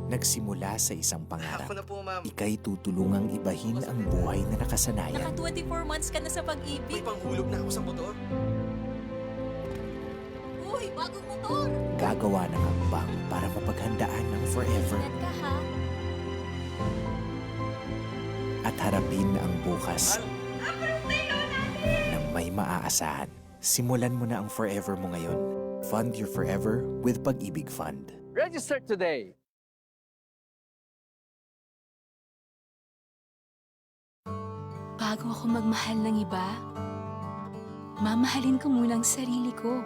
Nagsimula sa isang pangarap. Ako na po, ma'am. Ika'y tutulungang ibahin ang buhay na nakasanayan. Naka 24 months ka na sa May pag-ibig. panghulog na ako sa motor. Uy, bagong motor! Gagawa ng hakbang para mapaghandaan ng forever. Ingat ka ha. At harapin ang bukas na may maaasahan. Simulan mo na ang forever mo ngayon. Fund your forever with Pag-ibig Fund. Register today. Bago ako magmahal ng iba, mamahalin ko muna ang sarili ko.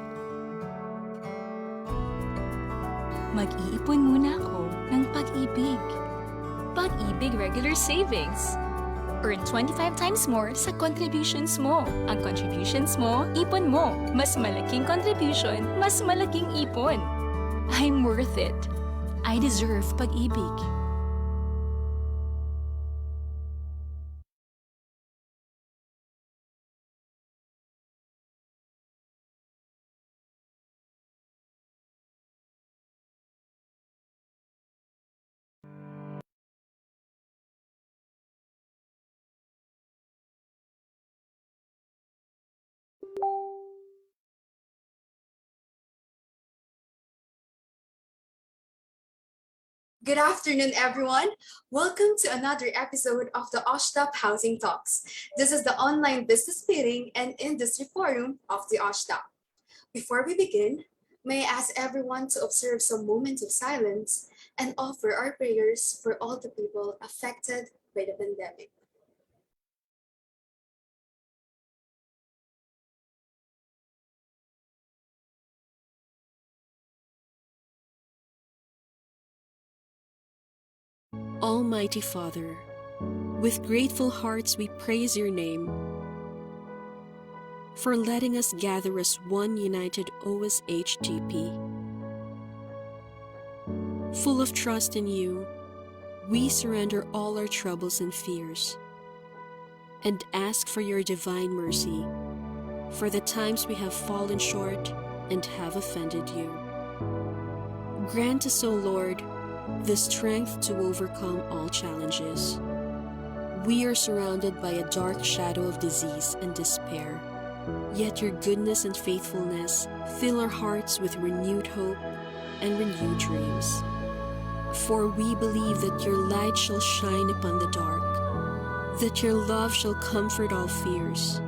Mag-iipon muna ako ng pag-ibig. Pag-ibig Regular Savings. Earn 25 times more sa contributions mo. Ang contributions mo, ipon mo. Mas malaking contribution, mas malaking ipon. I'm worth it. I deserve pag-ibig. Good afternoon, everyone. Welcome to another episode of the OSHDP Housing Talks. This is the online business meeting and industry forum of the OSHDP. Before we begin, may I ask everyone to observe some moments of silence and offer our prayers for all the people affected by the pandemic. Almighty Father, with grateful hearts we praise your name for letting us gather as one united OSHDP. Full of trust in you, we surrender all our troubles and fears and ask for your divine mercy for the times we have fallen short and have offended you. Grant us, O Lord, the strength to overcome all challenges. We are surrounded by a dark shadow of disease and despair, yet your goodness and faithfulness fill our hearts with renewed hope and renewed dreams. For we believe that your light shall shine upon the dark, that your love shall comfort all fears,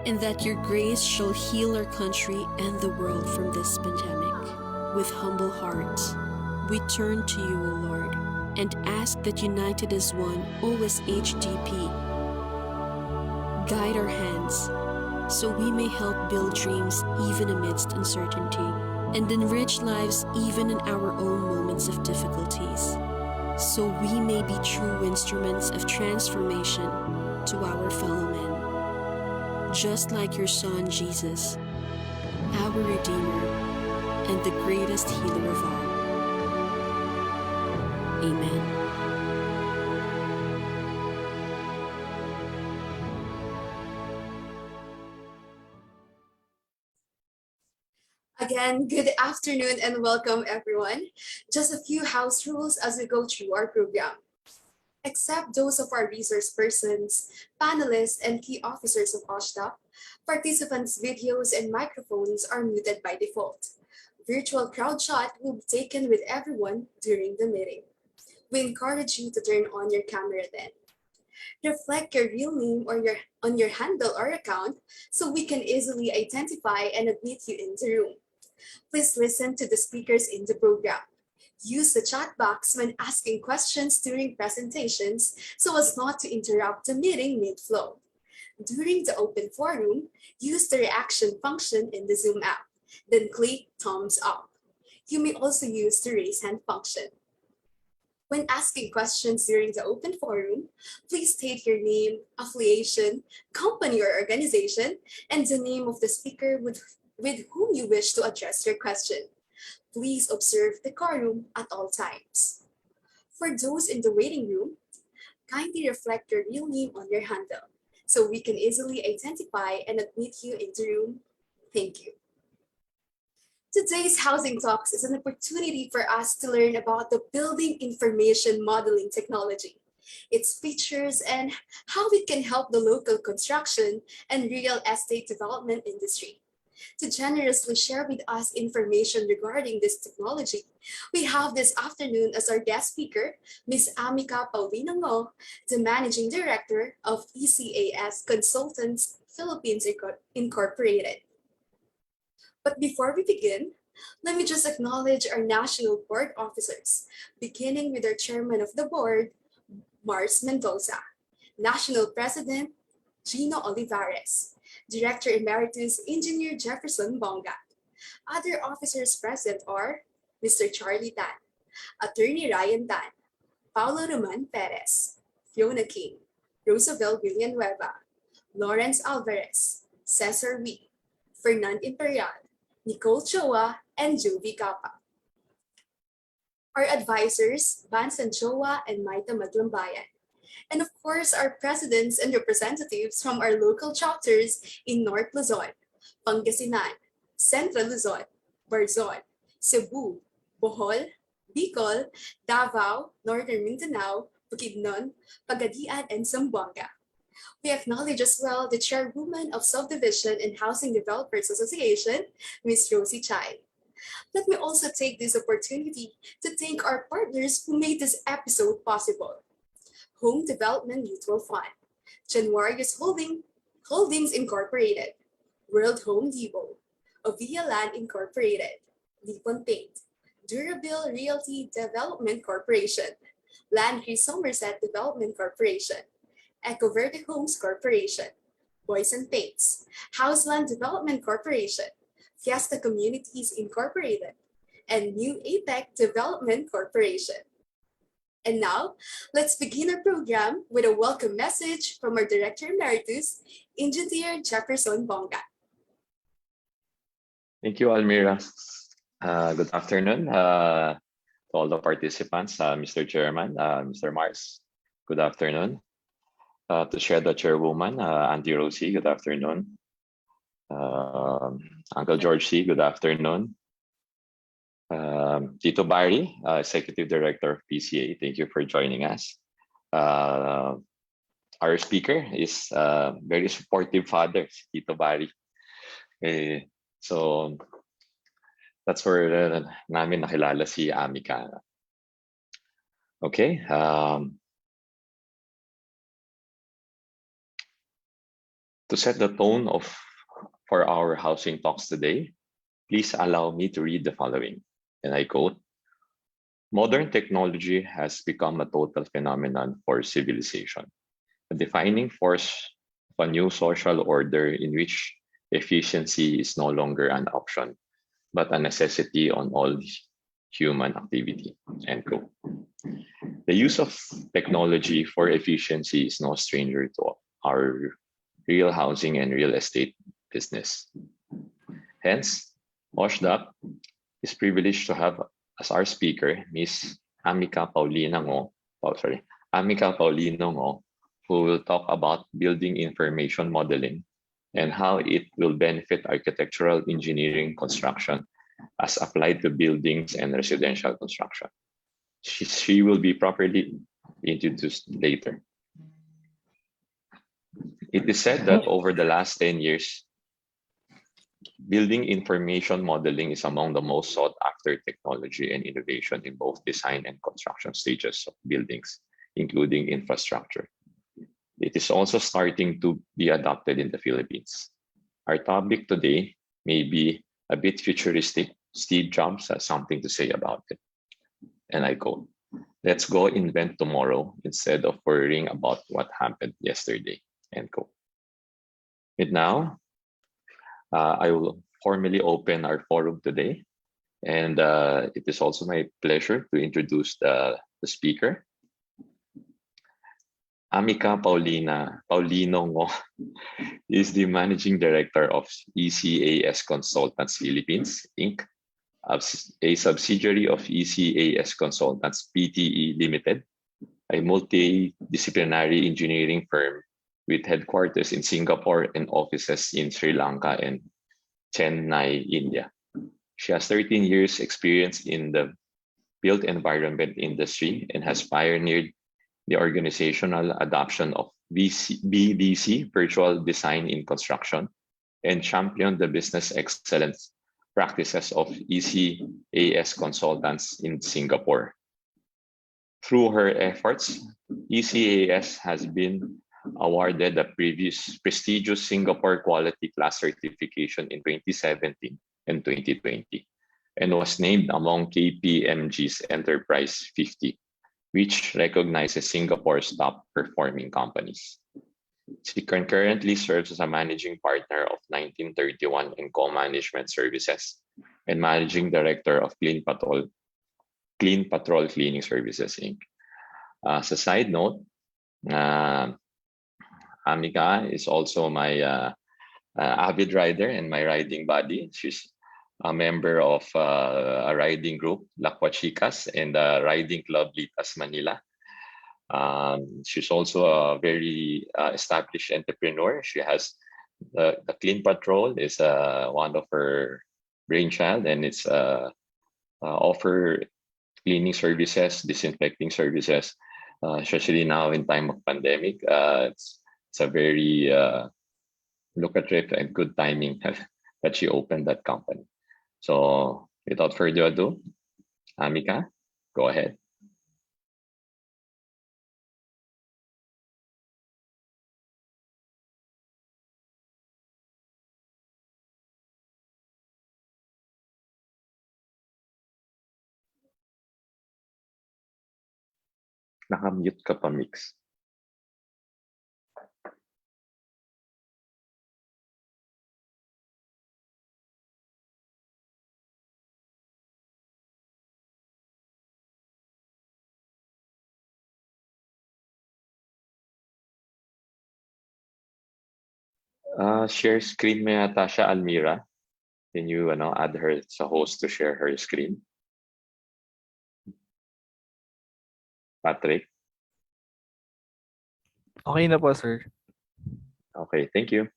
and that your grace shall heal our country and the world from this pandemic. With humble hearts, we turn to you, O Lord, and ask that united as one OSHDP guide our hands so we may help build dreams even amidst uncertainty and enrich lives even in our own moments of difficulties, so we may be true instruments of transformation to our fellow men, just like your Son Jesus, our Redeemer and the greatest healer of all. Amen. Again, good afternoon and welcome everyone. Just a few house rules as we go through our program. Except those of our resource persons, panelists, and key officers of OSHDP, participants' videos and microphones are muted by default. Virtual crowd shot will be taken with everyone during the meeting. We encourage you to turn on your camera then. Reflect your real name on your handle or account so we can easily identify and admit you in the room. Please listen to the speakers in the program. Use the chat box when asking questions during presentations so as not to interrupt the meeting mid-flow. During the open forum, use the reaction function in the Zoom app, then click thumbs up. You may also use the raise hand function. When asking questions during the open forum, please state your name, affiliation, company or organization, and the name of the speaker with whom you wish to address your question. Please observe decorum at all times. For those in the waiting room, kindly reflect your real name on your handle so we can easily identify and admit you in the room. Thank you. Today's Housing Talks is an opportunity for us to learn about the building information modeling technology, its features, and how it can help the local construction and real estate development industry. To generously share with us information regarding this technology, we have this afternoon as our guest speaker, Ms. Amica Paulino Ngo, the Managing Director of ECAS Consultants Philippines Incorporated. But before we begin, let me just acknowledge our national board officers, beginning with our chairman of the board, Mars Mendoza, National President, Gino Olivares, Director Emeritus, Engineer Jefferson Bonga. Other officers present are Mr. Charlie Tan, Attorney Ryan Tan, Paulo Roman Perez, Fiona King, Roosevelt Villanueva, Lawrence Alvarez, Cesar Wee, Fernand Imperial, Nicole Choa, and Jovi Capa. Our advisors, Bansan Choa and Maita Maglambayan. And of course, our presidents and representatives from our local chapters in North Luzon, Pangasinan, Central Luzon, Barzon, Cebu, Bohol, Bicol, Davao, Northern Mindanao, Bukidnon, Pagadian, and Zamboanga. We acknowledge as well the chairwoman of Subdivision and Housing Developers Association, Ms. Rosie Chai. Let me also take this opportunity to thank our partners who made this episode possible. Home Development Mutual Fund, Januarius Holdings Incorporated, World Home Depot, Avia Land Incorporated, Nippon Paint, Durabil Realty Development Corporation, Landry Somerset Development Corporation, Ecoverde Homes Corporation, Boys and Paints, Houseland Development Corporation, Fiesta Communities Incorporated, and New APEC Development Corporation. And now, let's begin our program with a welcome message from our Director Emeritus, Engineer Jefferson Bonga. Thank you, Almira. Good afternoon to all the participants, Mr. Chairman, Mr. Mars. Good afternoon. To share the chairwoman, Auntie Rosie, good afternoon. Uncle George C, good afternoon. Tito Barry, Executive Director of PCA, thank you for joining us. Our speaker is very supportive father, Tito Barry. So that's where namin nakilala si Amica. Okay. To set the tone for our housing talks today, please allow me to read the following, and I quote, "Modern technology has become a total phenomenon for civilization, a defining force of a new social order in which efficiency is no longer an option, but a necessity on all human activity." End quote. The use of technology for efficiency is no stranger to our real housing and real estate business. Hence, OSHDP is privileged to have as our speaker Ms. Amica Paulino Ngo, who will talk about building information modeling and how it will benefit architectural engineering construction as applied to buildings and residential construction. She will be properly introduced later. It is said that over the last 10 years, building information modeling is among the most sought after technology and innovation in both design and construction stages of buildings, including infrastructure. It is also starting to be adopted in the Philippines. Our topic today may be a bit futuristic. Steve Jobs has something to say about it. And I quote, "Let's go invent tomorrow instead of worrying about what happened yesterday." End quote. And now, I will formally open our forum today. And it is also my pleasure to introduce the speaker. Amica Paulino Ngo is the Managing Director of ECAS Consultants Philippines, Inc., a subsidiary of ECAS Consultants Pte. Limited, a multidisciplinary engineering firm with headquarters in Singapore and offices in Sri Lanka and Chennai, India. She has 13 years experience in the built environment industry and has pioneered the organizational adoption of BDC, virtual design in construction, and championed the business excellence practices of ECAS consultants in Singapore. Through her efforts, ECAS has been awarded the prestigious Singapore Quality Class certification in 2017 and 2020, and was named among KPMG's Enterprise 50, which recognizes Singapore's top performing companies. She concurrently serves as a managing partner of 1931 and Co-Management Services and managing director of Clean Patrol Cleaning Services, Inc. As a side note, Amica is also my avid rider and my riding buddy. She's a member of a riding group, Lakwa Chicas, and the riding club, Litas Manila. She's also a very established entrepreneur. She has the Clean Patrol is one of her brainchild, and it's offer cleaning services, disinfecting services, especially now in time of pandemic. It's a very lucrative and good timing that she opened that company. So without further ado, Amica, go ahead. Nakamute ka pa, Mix. Share screen mo yata siya, Almira. Can you add her sa host to share her screen? Patrick? Okay na po, sir. Okay, thank you.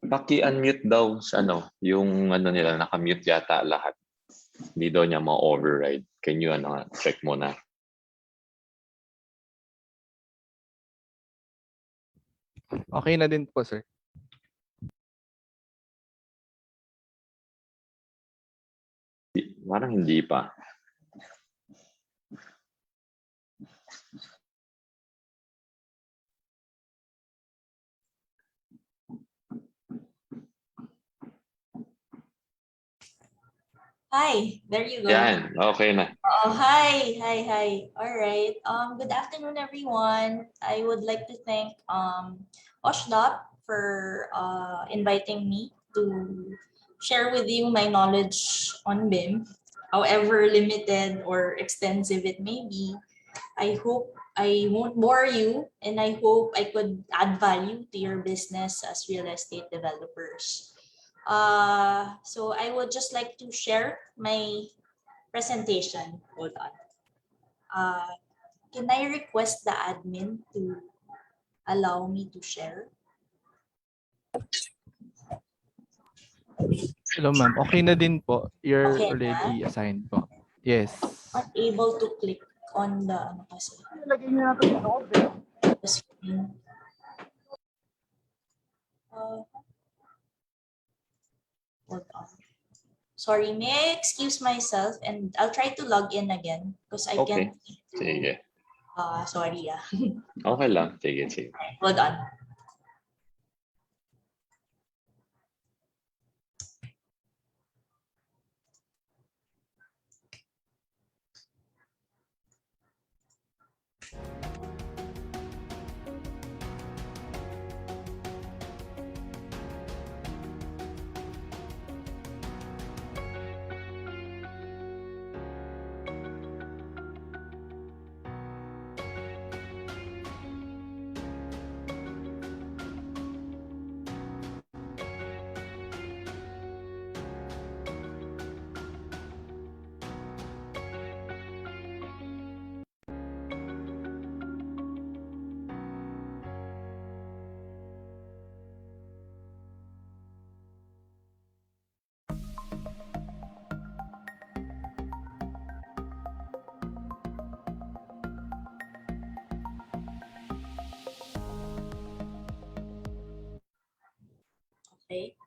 Paki-unmute daw sa yung nila, naka-mute yata lahat. Hindi daw niya ma-override. Can you check mo na? Okay na din po, sir. Parang hindi pa. Hi, there you go. Yan, okay na. Oh, hi. All right. Good afternoon, everyone. I would like to thank OSHDP for inviting me to share with you my knowledge on BIM, however limited or extensive it may be. I hope I won't bore you, and I hope I could add value to your business as real estate developers. So I would just like to share my presentation. Hold on. Can I request the admin to allow me to share? Hello, ma'am. Okay na din po. You're Okay already assigned po. Yes. Not able to click on the the screen. Hold on. Sorry, may I excuse myself and I'll try to log in again because I Okay. can't. Sige. Sorry. Okay lang. Sige. Hold on. Okay.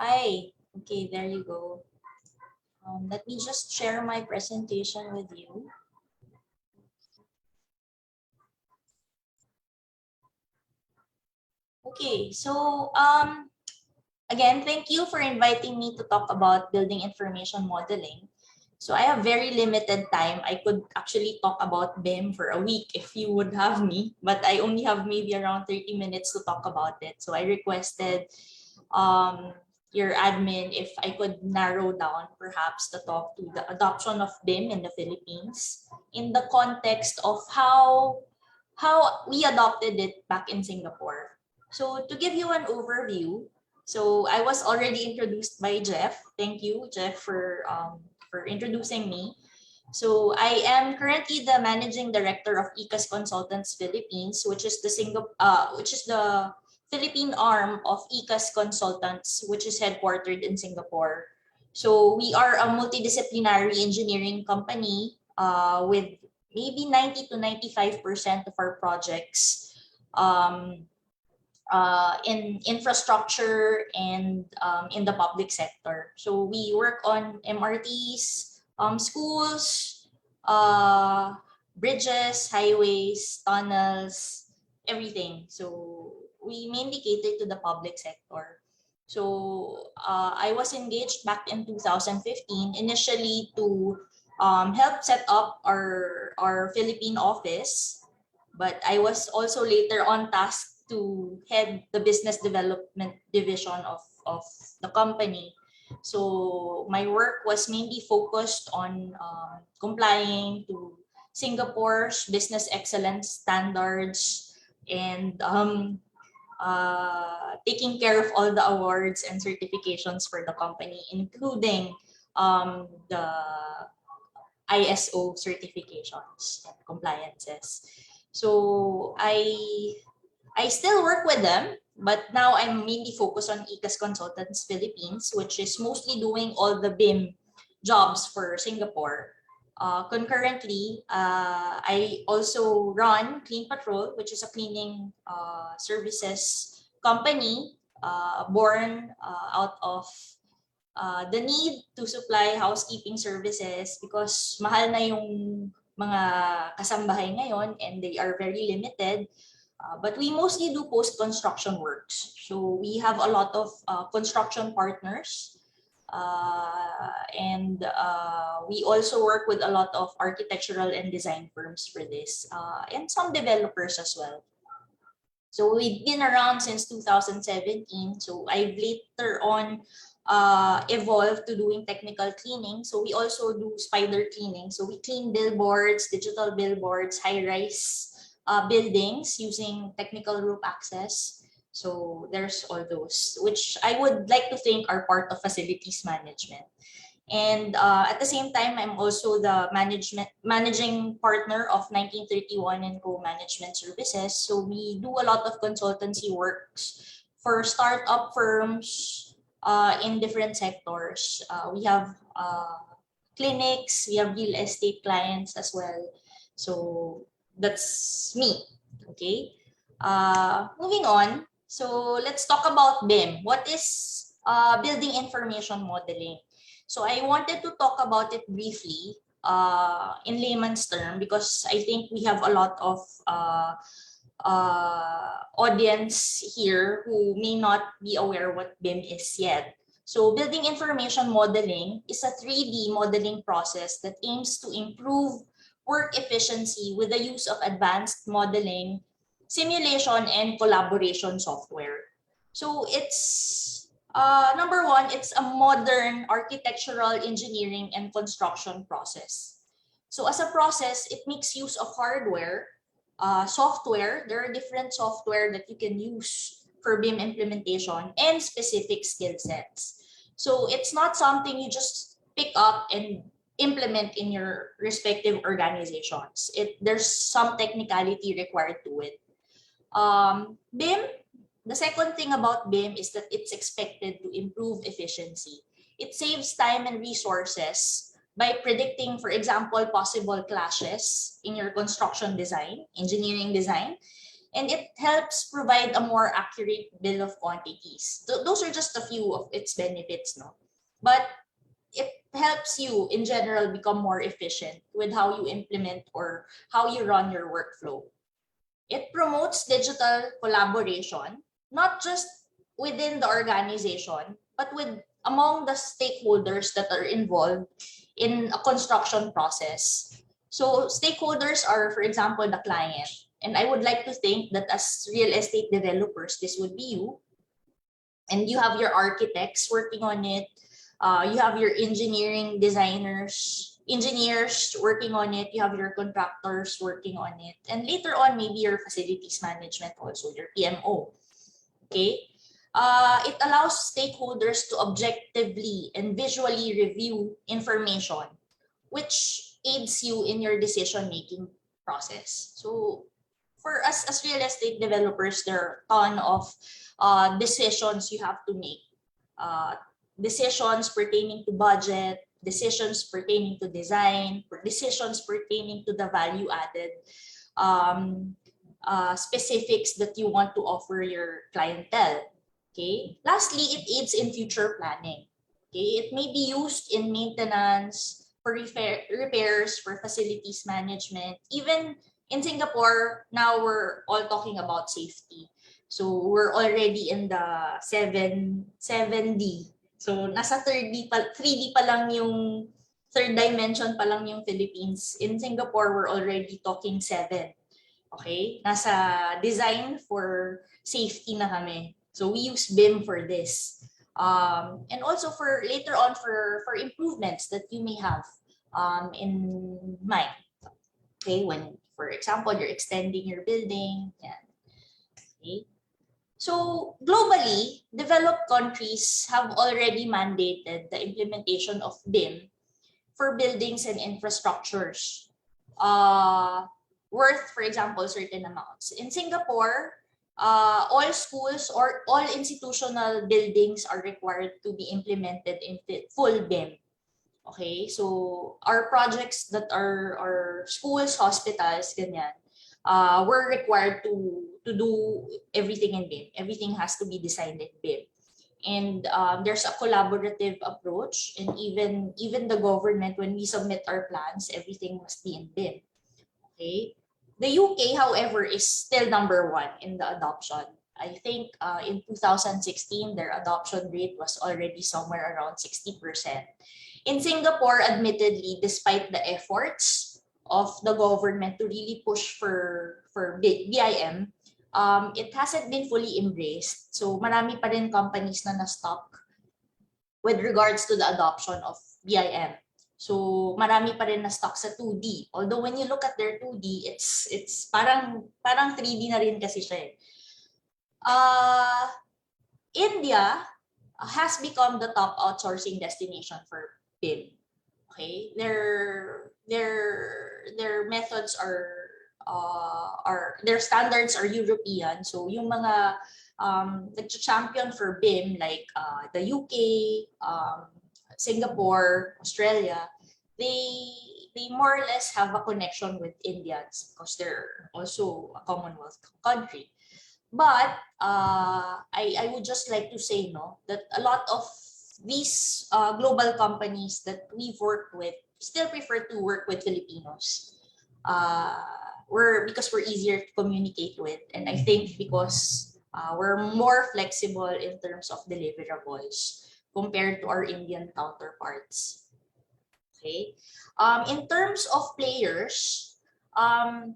Hi. Okay, there you go. Let me just share my presentation with you. Okay, so again, thank you for inviting me to talk about building information modeling. So I have very limited time. I could actually talk about BIM for a week if you would have me, but I only have maybe around 30 minutes to talk about it. So I requested your admin if I could narrow down perhaps to talk to the adoption of BIM in the Philippines in the context of how we adopted it back in Singapore. So to give you an overview, so I was already introduced by Jeff. Thank you, Jeff, for introducing me. So I am currently the managing director of ECAS Consultants Philippines, which is the Philippine arm of ECAS Consultants, which is headquartered in Singapore. So we are a multidisciplinary engineering company with maybe 90 to 95% of our projects in infrastructure and in the public sector. So we work on MRTs, schools, bridges, highways, tunnels, everything. So we mainly cater to the public sector. So I was engaged back in 2015, initially to help set up our Philippine office, but I was also later on tasked to head the business development division of the company. So my work was mainly focused on complying to Singapore's business excellence standards and taking care of all the awards and certifications for the company, including the ISO certifications and compliances. So I still work with them, but now I'm mainly focused on ECAS Consultants Philippines, which is mostly doing all the BIM jobs for Singapore. Concurrently, I also run Clean Patrol, which is a cleaning services company born out of the need to supply housekeeping services because mahal na yung mga kasambahay ngayon and they are very limited. But we mostly do post-construction works. So we have a lot of construction partners. And we also work with a lot of architectural and design firms for this, and some developers as well. So we've been around since 2017. So I've later on evolved to doing technical cleaning. So we also do spider cleaning. So we clean billboards, digital billboards, high-rise buildings using technical roof access. So there's all those, which I would like to think are part of facilities management. And at the same time, I'm also the managing partner of 1931 and Co Management Services. So we do a lot of consultancy works for startup firms in different sectors. We have clinics, we have real estate clients as well. So that's me. Okay. Moving on. So let's talk about BIM. What is building information modeling? So I wanted to talk about it briefly in layman's term because I think we have a lot of audience here who may not be aware what BIM is yet. So building information modeling is a 3D modeling process that aims to improve work efficiency with the use of advanced modeling, simulation, and collaboration software. So it's number one, it's a modern architectural engineering and construction process. So as a process, it makes use of hardware, software. There are different software that you can use for BIM implementation and specific skill sets. So it's not something you just pick up and implement in your respective organizations. There's some technicality required to it. BIM, the second thing about BIM is that it's expected to improve efficiency. It saves time and resources by predicting, for example, possible clashes in your construction design, engineering design, and it helps provide a more accurate bill of quantities. Those are just a few of its benefits, no? But it helps you in general become more efficient with how you implement or how you run your workflow. It promotes digital collaboration, not just within the organization, but among the stakeholders that are involved in a construction process. So stakeholders are, for example, the client. And I would like to think that as real estate developers, this would be you. And you have your architects working on it. You have your engineering engineers working on it. You have your contractors working on it. And later on, maybe your facilities management also, your PMO. Okay. It allows stakeholders to objectively and visually review information, which aids you in your decision-making process. So for us as real estate developers, there are a ton of decisions you have to make. Decisions pertaining to budget, decisions pertaining to design, decisions pertaining to the value added. specifics that you want to offer your clientele. Okay. Lastly, it aids in future planning. Okay. It may be used in maintenance, for repairs, for facilities management. Even in Singapore, now we're all talking about safety. So we're already in the 7D. So nasa 3D pa lang yung third dimension pa lang yung Philippines. In Singapore, we're already talking 7. Okay? Nasa design for safety na kami. So we use BIM for this. And also for later on for improvements that you may have in mind. Okay, when, for example, you're extending your building. Yan. Okay. So globally, developed countries have already mandated the implementation of BIM for buildings and infrastructures worth, for example, certain amounts. In Singapore, all schools or all institutional buildings are required to be implemented in full BIM. Okay, so our projects that are schools, hospitals, ganyan, we're required to do everything in BIM. Everything has to be designed in BIM. And there's a collaborative approach, and even the government, when we submit our plans, everything must be in BIM. Okay. The UK, however, is still number 1 in the adoption. I think in 2016, their adoption rate was already somewhere around 60%. In Singapore, admittedly, despite the efforts of the government to really push for BIM, it hasn't been fully embraced. So marami pa rin companies na na-stuck with regards to the adoption of BIM. So marami pa rin na-stuck sa 2D. Although when you look at their 2D, it's parang 3D na rin kasi siya. India has become the top outsourcing destination for BIM. Okay, their methods are their standards are European. So yung mga nag-champion for BIM like the UK, Singapore, Australia, they more or less have a connection with Indians because they're also a Commonwealth country. But I would just like to say that a lot of these global companies that we've worked with still prefer to work with Filipinos. Because we're easier to communicate with, and I think because we're more flexible in terms of deliverables compared to our Indian counterparts. Okay. In terms of players,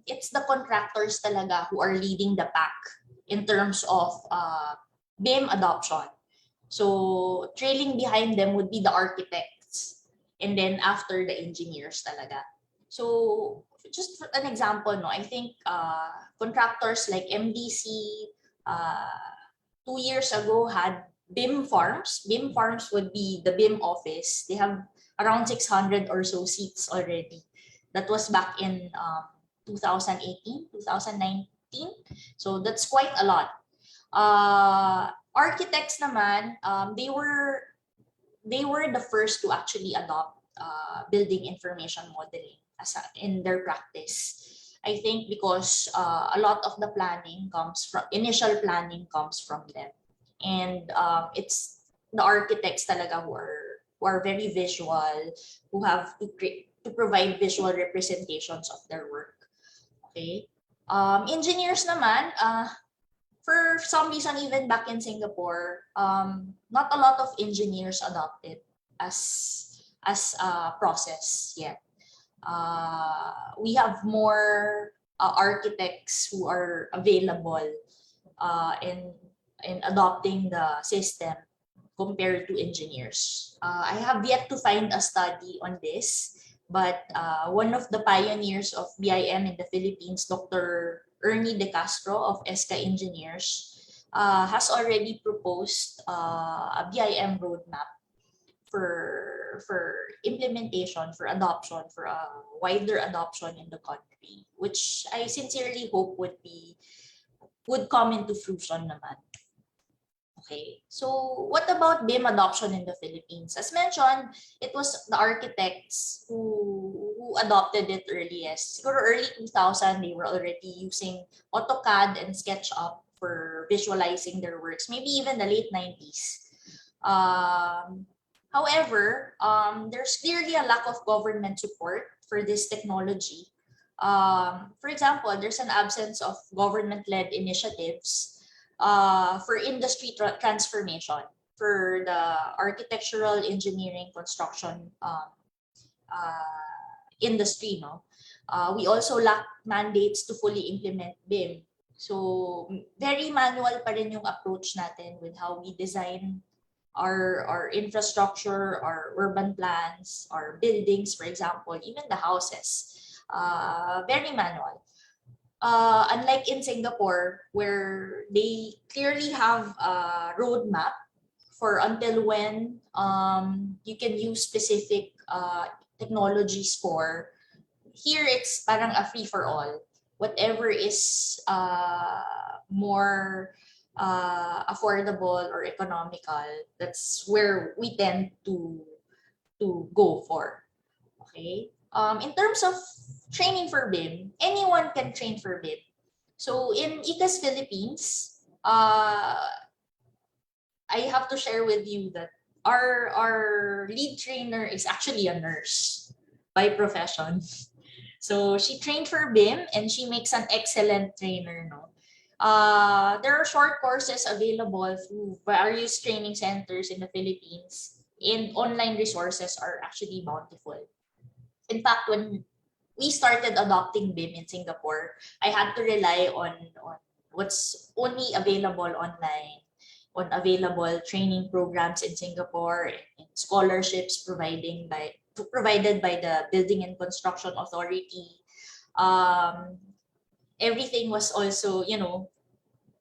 it's the contractors talaga who are leading the pack in terms of BIM adoption. So trailing behind them would be the architects, and then after the engineers talaga. So just for an example, I think contractors like MDC 2 years ago had BIM farms. BIM farms would be the BIM office. They have around 600 or so seats already. That was back in 2018, 2019. So that's quite a lot. Architects naman, they were the first to actually adopt building information modeling in their practice. I think because a lot of the initial planning comes from them, and it's the architects talaga who are very visual, who have to provide visual representations of their work. Okay, engineers naman. For some reason, even back in Singapore, not a lot of engineers adopt it as a process yet. We have more architects who are available in adopting the system compared to engineers. I have yet to find a study on this, but one of the pioneers of BIM in the Philippines, Dr. Ernie De Castro of ESCA Engineers, has already proposed a BIM roadmap for implementation, for adoption, for a wider adoption in the country, which I sincerely hope would come into fruition naman. Okay, so what about BIM adoption in the Philippines? As mentioned, it was the architects who adopted it earliest. Siguro early 2000, they were already using AutoCAD and SketchUp for visualizing their works, maybe even the late 90s. However, there's clearly a lack of government support for this technology. For example, there's an absence of government-led initiatives for industry transformation, for the architectural, engineering, construction industry. No, we also lack mandates to fully implement BIM. So very manual pa rin yung approach natin with how we design our infrastructure, our urban plans, our buildings, for example, even the houses. Very manual. Unlike in Singapore, where they clearly have a roadmap for until when you can use specific technologies for. Here, it's parang a free for all. Whatever is more affordable or economical, that's where we tend to go for. Okay. In terms of training for BIM, anyone can train for BIM. So in ECAS Philippines, I have to share with you that our lead trainer is actually a nurse by profession. So she trained for BIM and she makes an excellent trainer. No? There are short courses available through various training centers in the Philippines, and online resources are actually bountiful. In fact, when we started adopting BIM in Singapore, I had to rely on what's only available online, on available training programs in Singapore, and scholarships provided by the Building and Construction Authority. Everything was also,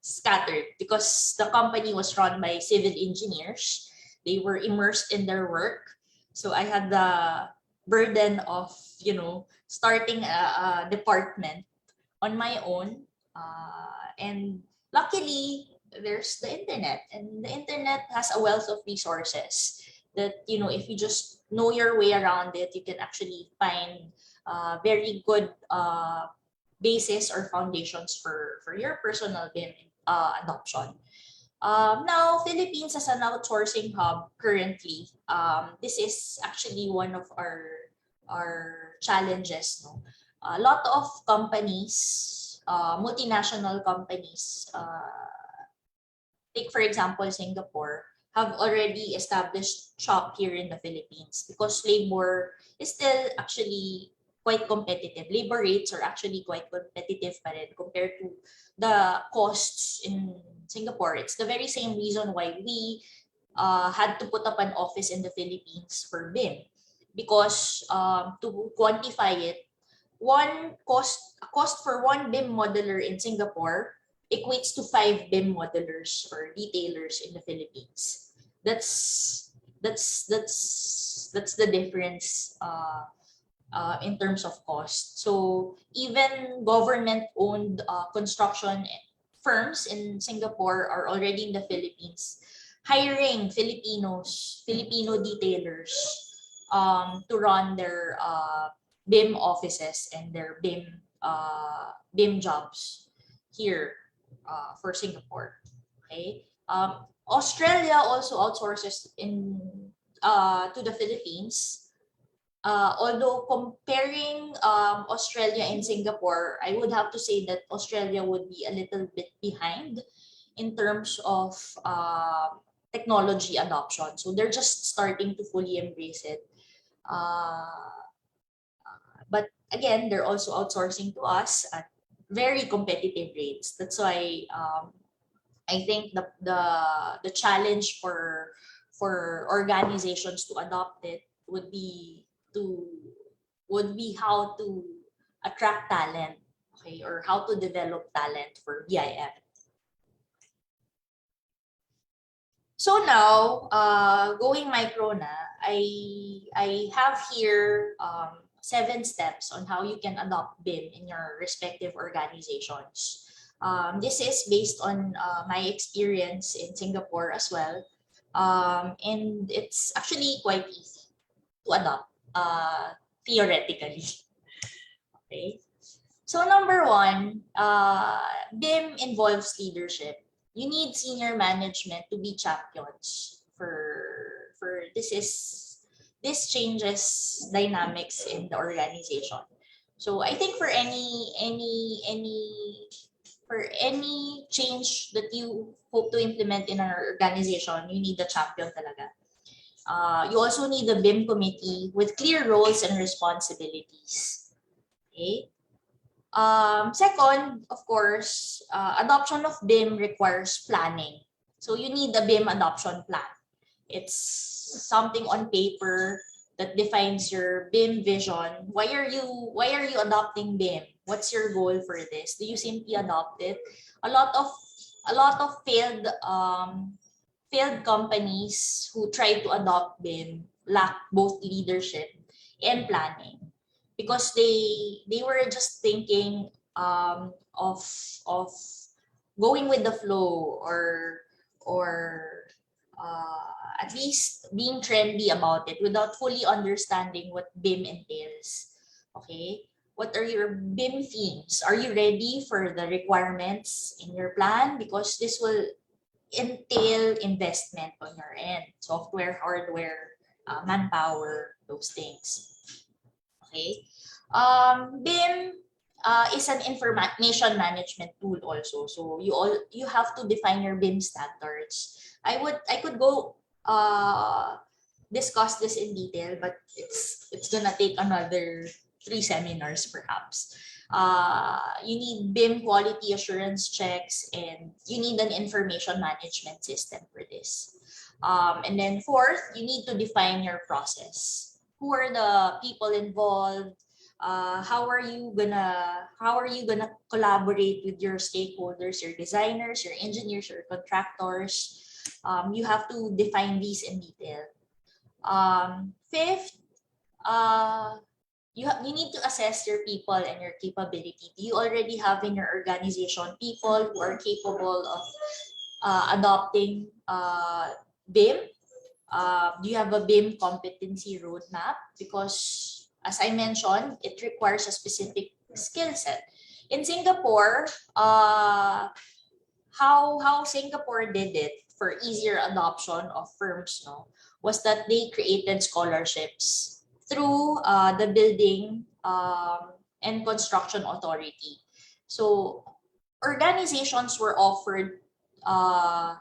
scattered because the company was run by civil engineers. They were immersed in their work. So I had the burden of, starting a department on my own. And luckily, there's the internet, and the internet has a wealth of resources that, if you just know your way around it, you can actually find very good basis or foundations for your personal BIM adoption. Now, Philippines as an outsourcing hub currently, this is actually one of our challenges. No? A lot of companies, multinational companies, take for example Singapore, have already established shop here in the Philippines because labor is still actually quite competitive. Labor rates are actually quite competitive pa rin compared to the costs in Singapore. It's the very same reason why we had to put up an office in the Philippines for BIM, because to quantify it, cost for one BIM modeler in Singapore equates to 5 BIM modelers or detailers in the Philippines. That's the difference in terms of cost. So even government-owned construction firms in Singapore are already in the Philippines hiring Filipino detailers to run their BIM offices and their BIM jobs here for Singapore. Okay. Australia also outsources to the Philippines. Although comparing Australia and Singapore, I would have to say that Australia would be a little bit behind in terms of technology adoption. So they're just starting to fully embrace it. But again, they're also outsourcing to us at very competitive rates. That's why I think the challenge for organizations to adopt it would be how to attract talent, okay, or how to develop talent for BIM. So now, going micro na, I have here 7 steps on how you can adopt BIM in your respective organizations. This is based on my experience in Singapore as well. And it's actually quite easy to adopt theoretically. Okay. So number one, BIM involves leadership. You need senior management to be champions for this changes dynamics in the organization. So I think for any change that you hope to implement in an organization, you need a champion talaga. You also need a BIM committee with clear roles and responsibilities. Okay. Second, of course, adoption of BIM requires planning. So you need a BIM adoption plan. It's something on paper that defines your BIM vision. Why are you adopting BIM? What's your goal for this? Do you simply adopt it? A lot of failed companies who try to adopt BIM lack both leadership and planning, because they were just thinking of going with the flow, or at least being trendy about it without fully understanding what BIM entails. Okay, what are your BIM themes? Are you ready for the requirements in your plan? Because this will entail investment on your end, software, hardware, manpower, those things. Okay. BIM is an information management tool also. So you have to define your BIM standards. I could go discuss this in detail, but it's gonna take another 3 seminars perhaps. You need BIM quality assurance checks, and you need an information management system for this. And then fourth, you need to define your process. Who are the people involved? How are you gonna collaborate with your stakeholders, your designers, your engineers, your contractors? You have to define these in detail. Fifth, you need to assess your people and your capability. Do you already have in your organization people who are capable of adopting BIM? Do you have a BIM competency roadmap? Because as I mentioned, it requires a specific skill set. In Singapore, how Singapore did it for easier adoption of firms, was that they created scholarships through the Building and Construction Authority. So organizations were offered a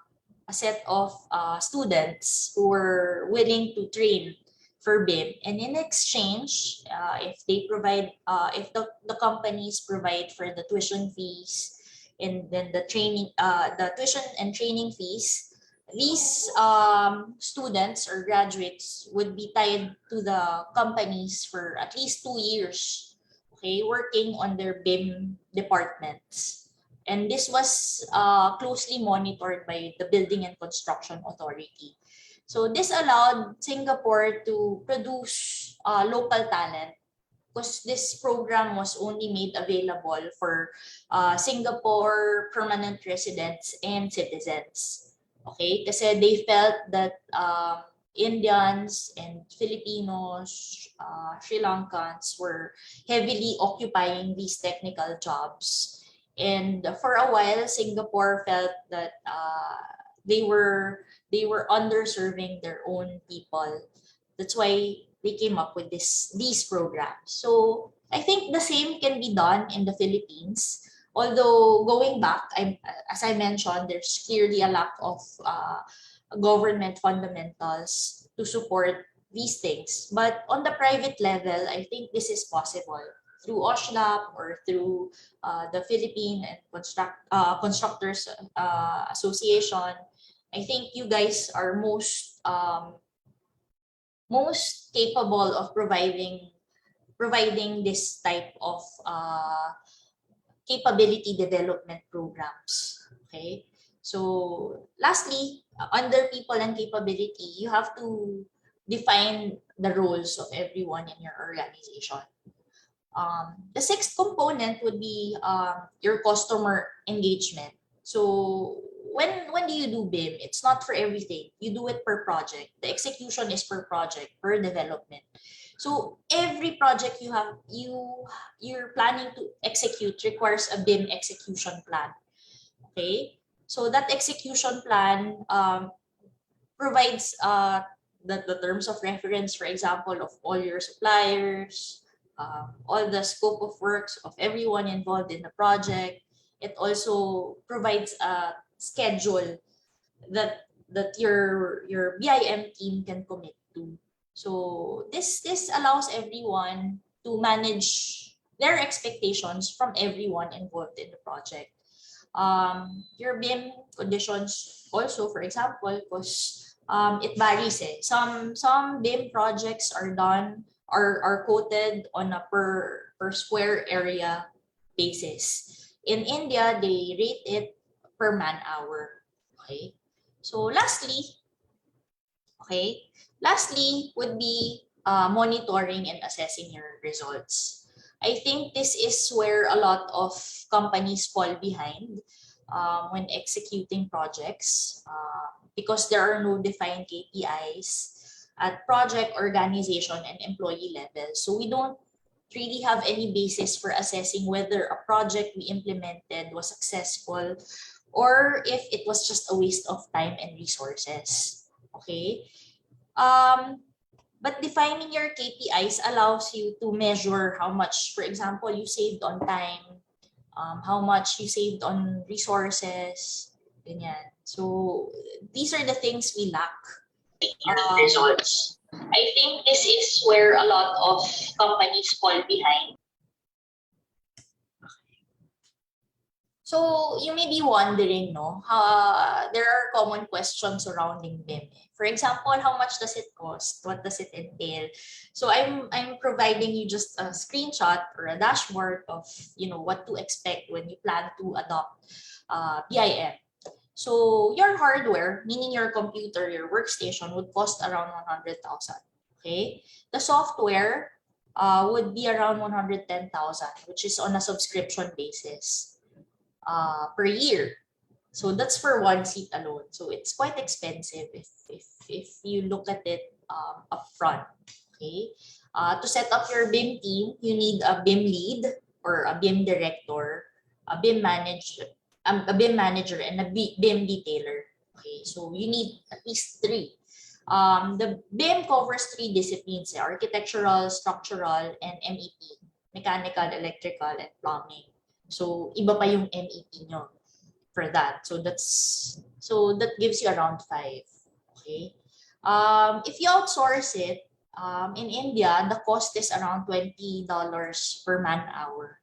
set of students who were willing to train for BIM, and in exchange, if they provide, if the companies provide for the tuition fees and then the tuition and training fees, these students or graduates would be tied to the companies for at least 2 years, okay, working on their BIM departments. And this was closely monitored by the Building and Construction Authority. So this allowed Singapore to produce local talent, because this program was only made available for Singapore permanent residents and citizens. Okay, kasi they felt that Indians and Filipinos, Sri Lankans were heavily occupying these technical jobs. And for a while, Singapore felt that they were underserving their own people. That's why they came up with these programs. So I think the same can be done in the Philippines. Although going back, as I mentioned, there's clearly a lack of government fundamentals to support these things. But on the private level, I think this is possible through OSHDP or through the Philippine and Constructors Association. I think you guys are most capable of providing this type of capability development programs. Okay. So lastly, under people and capability, you have to define the roles of everyone in your organization. The sixth component would be your customer engagement. So when do you do BIM? It's not for everything. You do it per project. The execution is per project, per development. So every project you're planning to execute requires a BIM execution plan. Okay, so that execution plan provides the terms of reference, for example, of all your suppliers, all the scope of works of everyone involved in the project. It also provides a schedule that your BIM team can commit to. So this allows everyone to manage their expectations from everyone involved in the project. Your BIM conditions also, for example, because it varies. Some BIM projects are quoted on a per square area basis. In India, they rate it per man hour. Okay. So lastly would be monitoring and assessing your results. I think this is where a lot of companies fall behind when executing projects because there are no defined KPIs at project, organization, and employee level. So we don't really have any basis for assessing whether a project we implemented was successful or if it was just a waste of time and resources. Okay. But defining your KPIs allows you to measure how much, for example, you saved on time, how much you saved on resources, ganyan. So these are the things we lack. Results. I think this is where a lot of companies fall behind. So you may be wondering, no, there are common questions surrounding BIM. For example, how much does it cost? What does it entail? So I'm providing you just a screenshot or a dashboard of what to expect when you plan to adopt BIM. So your hardware, meaning your computer, your workstation, would cost around 100,000. Okay, the software would be around 110,000, which is on a subscription basis. Per year. So that's for one seat alone. So it's quite expensive if you look at it upfront. Okay. To set up your BIM team, you need a BIM lead or a BIM director, a BIM manager, and a BIM detailer. Okay. So you need at least 3. The BIM covers 3 disciplines: architectural, structural, and MEP, mechanical, electrical, and plumbing. So iba pa yung MEP nyo for that. So that gives you around 5. Okay. If you outsource it, in India, the cost is around $20 per man hour.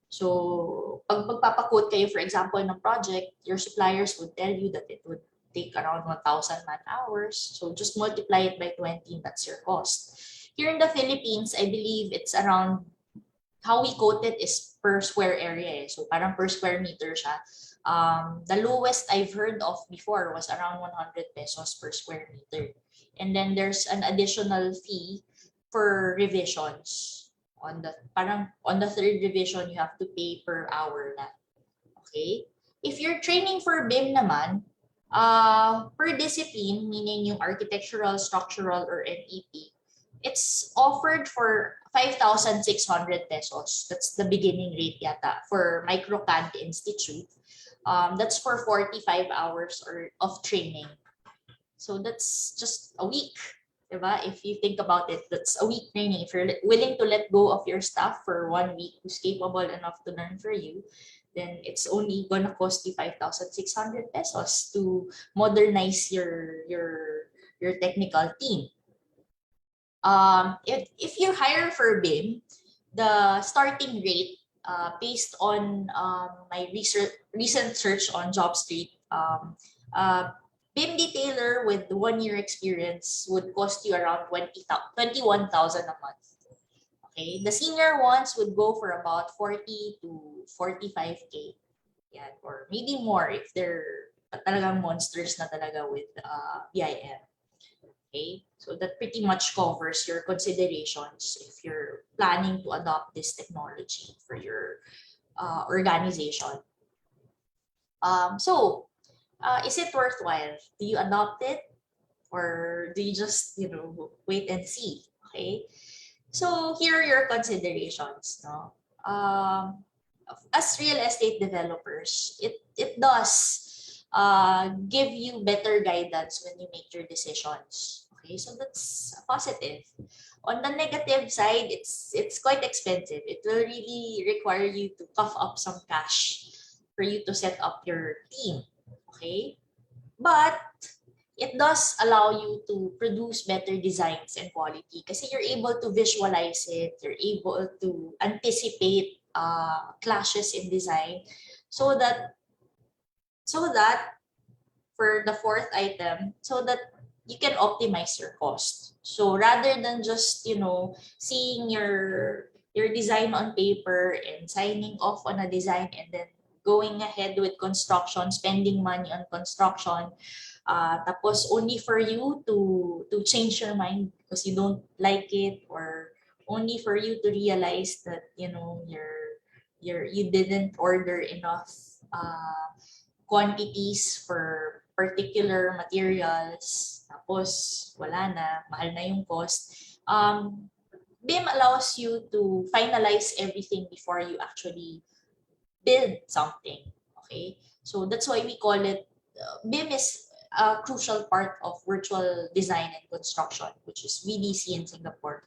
So pag magpapaquote kayo, for example, ng project, your suppliers would tell you that it would take around 1,000 man hours. So just multiply it by 20, that's your cost. Here in the Philippines, I believe it's around, how we quote it is per square area. So parang per square meter siya. The lowest I've heard of before was around 100 pesos per square meter. And then there's an additional fee for revisions. On the 3rd revision, you have to pay per hour na. Okay? If you're training for BIM naman, per discipline, meaning yung architectural, structural, or MEP, it's offered for 5,600 pesos. That's the beginning rate yata for MicroCAD Institute. That's for 45 hours of training. So that's just a week. Diba? If you think about it, that's a week training. If you're willing to let go of your staff for 1 week who's capable enough to learn for you, then it's only gonna cost you 5,600 pesos to modernize your technical team. If you hire for BIM, the starting rate, based on my recent search on JobStreet, BIM detailer with 1 year experience would cost you around 21,000 a month. Okay, the senior ones would go for about 40 to 45K, yeah, or maybe more if they're talagang monsters na talaga with BIM. Okay, so that pretty much covers your considerations if you're planning to adopt this technology for your organization. Is it worthwhile? Do you adopt it, or do you just wait and see? Okay, so here are your considerations. No, as real estate developers, it does give you better guidance when you make your decisions. Okay, so that's a positive. On the negative side, it's quite expensive. It will really require you to cough up some cash for you to set up your team. Okay, but it does allow you to produce better designs and quality kasi you're able to visualize it, you're able to anticipate clashes in design, so that for the fourth item, so that you can optimize your cost. So rather than just seeing your design on paper and signing off on a design and then going ahead with construction, spending money on construction, tapos only for you to change your mind because you don't like it, or only for you to realize that you didn't order enough quantities for particular materials, tapos wala na, mahal na yung cost. BIM allows you to finalize everything before you actually build something. Okay, so that's why we call it BIM is a crucial part of virtual design and construction, which is VDC in Singapore.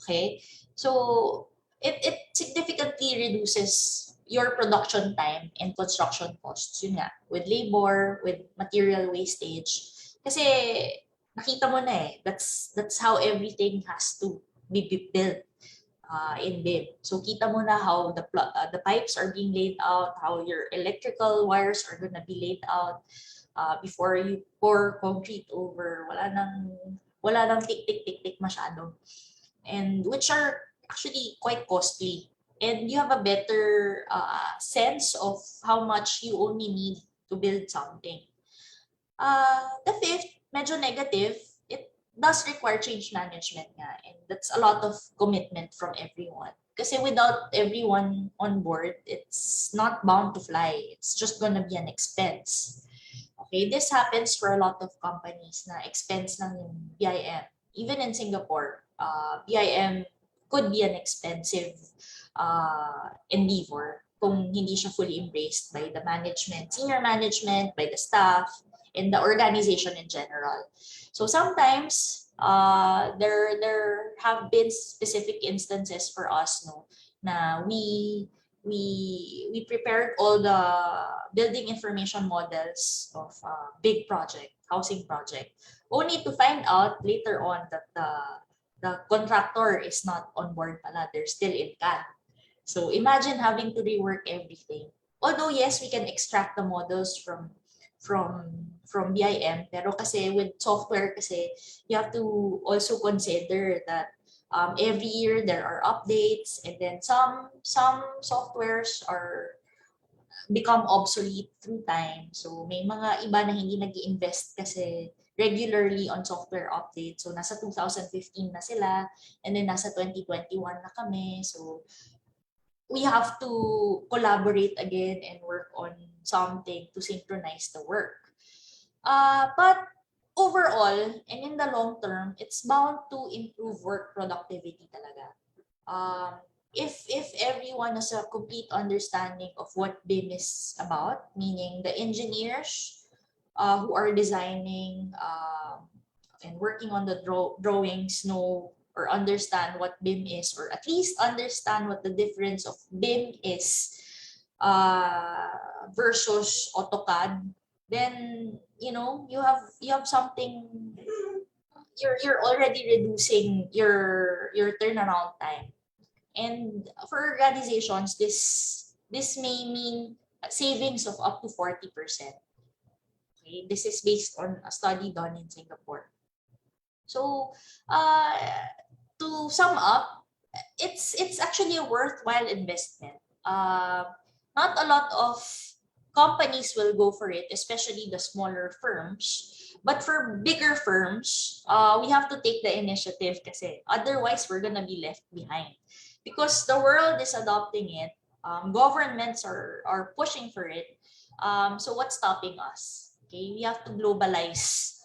Okay, so it significantly reduces your production time and construction costs. Yun nga, with labor, with material wastage. Kasi nakita mo na that's how everything has to be built in BIM. So kita mo na how the pipes are being laid out, how your electrical wires are gonna be laid out before you pour concrete over. Wala nang tik masyado. And which are actually quite costly. And you have a better sense of how much you only need to build something. The fifth, medyo negative, it does require change management nga, and that's a lot of commitment from everyone. Kasi without everyone on board, it's not bound to fly. It's just gonna be an expense. Okay, this happens for a lot of companies na expense ng BIM. Even in Singapore, BIM could be an expensive endeavor kung hindi siya fully embraced by the management, senior management, by the staff, and the organization in general. So sometimes there have been specific instances for us na we prepared all the building information models of a big project, housing project, only to find out later on that the contractor is not on board pala, they're still in CAD. So imagine having to rework everything. Although yes, we can extract the models from BIM, pero kasi with software kasi you have to also consider that every year there are updates, and then some softwares become obsolete through time. So may mga iba na hindi nag-i-invest kasi regularly on software updates. So nasa 2015 na sila, and then nasa 2021 na kami. So we have to collaborate again and work on something to synchronize the work. But overall, and in the long term, it's bound to improve work productivity talaga. If everyone has a complete understanding of what BIM is about, meaning the engineers who are designing and working on the drawings know or understand what BIM is, or at least understand what the difference of BIM is versus AutoCAD, then you have something. You're already reducing your turnaround time, and for organizations, this may mean savings of up to 40%. Okay, this is based on a study done in Singapore. So to sum up, it's actually a worthwhile investment. Not a lot of companies will go for it, especially the smaller firms. But for bigger firms, we have to take the initiative kasi otherwise we're gonna be left behind. Because the world is adopting it, governments are pushing for it. So what's stopping us? Okay, we have to globalize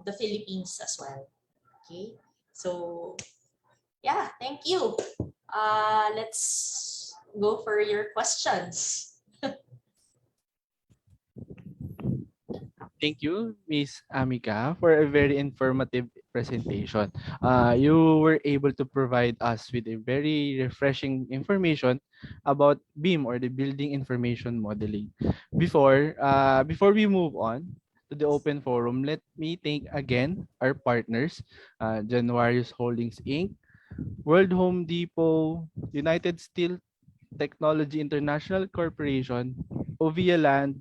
the Philippines as well. Okay, so yeah, thank you. Let's go for your questions. Thank you, Miss Amica, for a very informative presentation. You were able to provide us with a very refreshing information about BIM, or the Building Information Modeling. Before we move on to the open forum, let me thank again our partners, Januarius Holdings Inc., World Home Depot, United Steel Technology International Corporation, Ovia Land,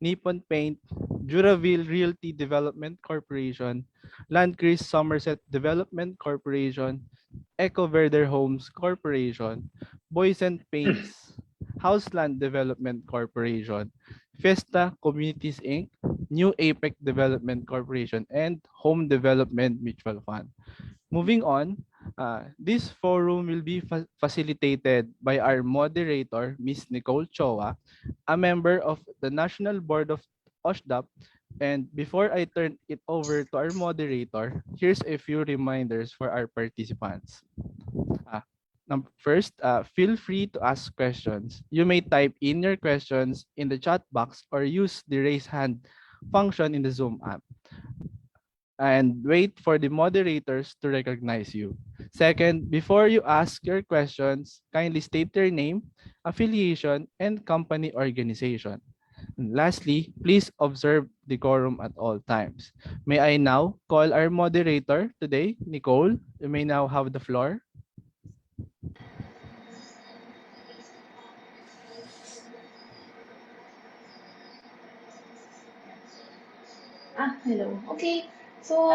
Nippon Paint, Juraville Realty Development Corporation, Landcrease Somerset Development Corporation, Eco Verde Homes Corporation, Boysen Paints, Houseland Development Corporation, Fiesta Communities Inc., New APEC Development Corporation, and Home Development Mutual Fund. Moving on, this forum will be facilitated by our moderator, Ms. Nicole Choa, a member of the National Board of OSHDP. And before I turn it over to our moderator, here's a few reminders for our participants. First, feel free to ask questions. You may type in your questions in the chat box or use the raise hand function in the Zoom app, and wait for the moderators to recognize you. Second, before you ask your questions, kindly state your name, affiliation, and company organization. And lastly, please observe decorum at all times. May I now call our moderator today, Nicole? You may now have the floor. Hello. Okay. So,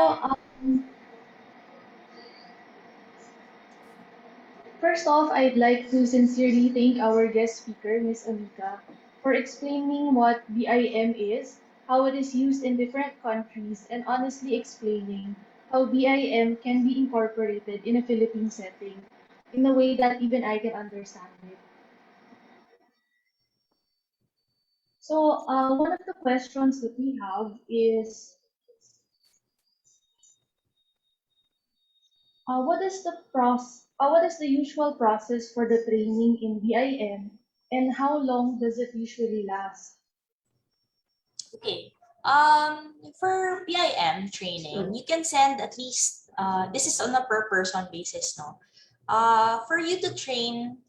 first off, I'd like to sincerely thank our guest speaker, Ms. Amica, for explaining what BIM is, how it is used in different countries, and honestly explaining how BIM can be incorporated in a Philippine setting in a way that even I can understand it. So, one of the questions that we have is, what is the usual process for the training in BIM, and how long does it usually last? Okay. For BIM training, you can send at least, this is on a per person basis, no? For you to train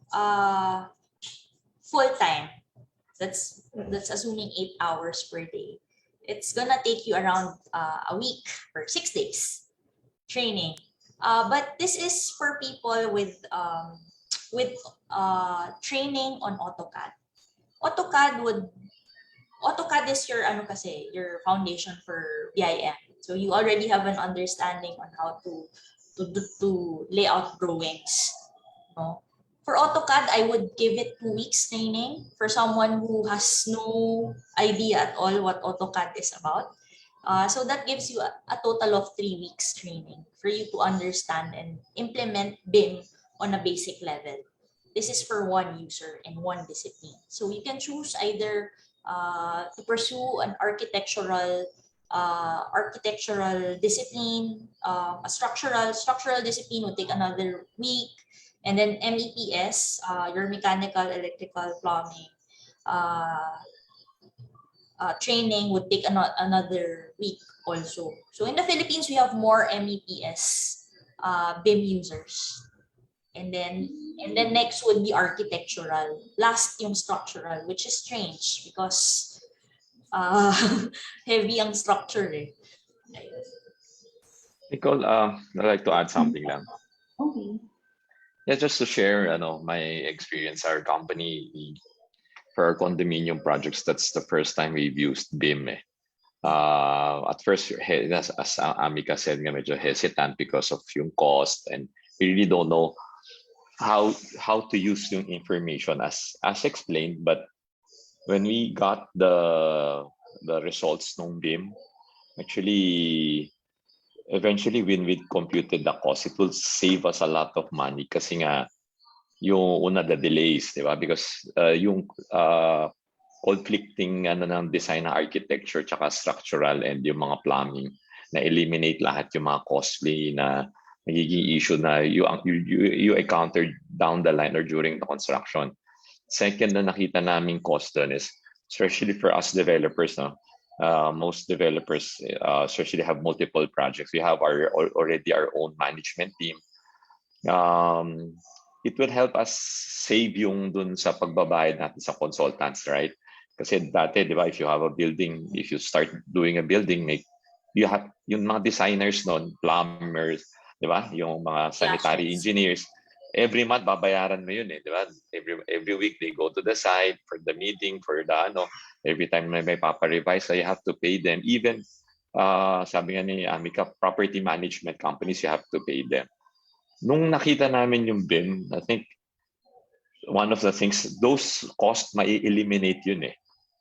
full time, that's assuming 8 hours per day. It's gonna take you around a week or 6 days training. But this is for people with training on AutoCAD. AutoCAD is your your foundation for BIM. So you already have an understanding on how to lay out drawings. No? For AutoCAD, I would give it 2 weeks training for someone who has no idea at all what AutoCAD is about. So that gives you a total of 3 weeks training for you to understand and implement BIM on a basic level. This is for one user and one discipline. So you can choose either to pursue an architectural discipline, a structural discipline would take another week, and then MEPS, your mechanical, electrical, plumbing training would take another week also. So in the Philippines, we have more MEPS BIM users. And then next would be architectural. Last yung structural, which is strange because heavy ang structure eh. Nicole, I'd like to add something lang. Okay. Yeah, just to share, my experience. Our company, for our condominium projects, that's the first time we've used BIM. At first, as Amica said, medyo hesitant because of yung cost, and we really don't know how to use yung information as explained. But when we got the results ng BIM, actually, eventually when we computed the cost, it will save us a lot of money kasi nga yung una the delays, di ba? Because yung conflicting ng design ng architecture tsaka structural and yung mga plumbing na eliminate lahat yung mga costly na nagiging issue na you encountered down the line or during the construction. Second na nakita naming cost dun is, especially for us developers, no? Most developers especially have multiple projects. We have already our own management team. It will help us save yung dun sa pagbabayad natin sa consultants, right? Kasi dati, di ba, if you have a building, if you start doing a building, you have yung mga designers nun, plumbers, di ba, yung mga sanitary engineers, every month babayaran mo yun, eh, di ba? Every week they go to the site for the meeting, for the every time may papa-revise, so you have to pay them. Even sabi nga ni Amica, property management companies, you have to pay them. Nung nakita namin yung BIM, I think one of the things, those costs mai-eliminate yun eh.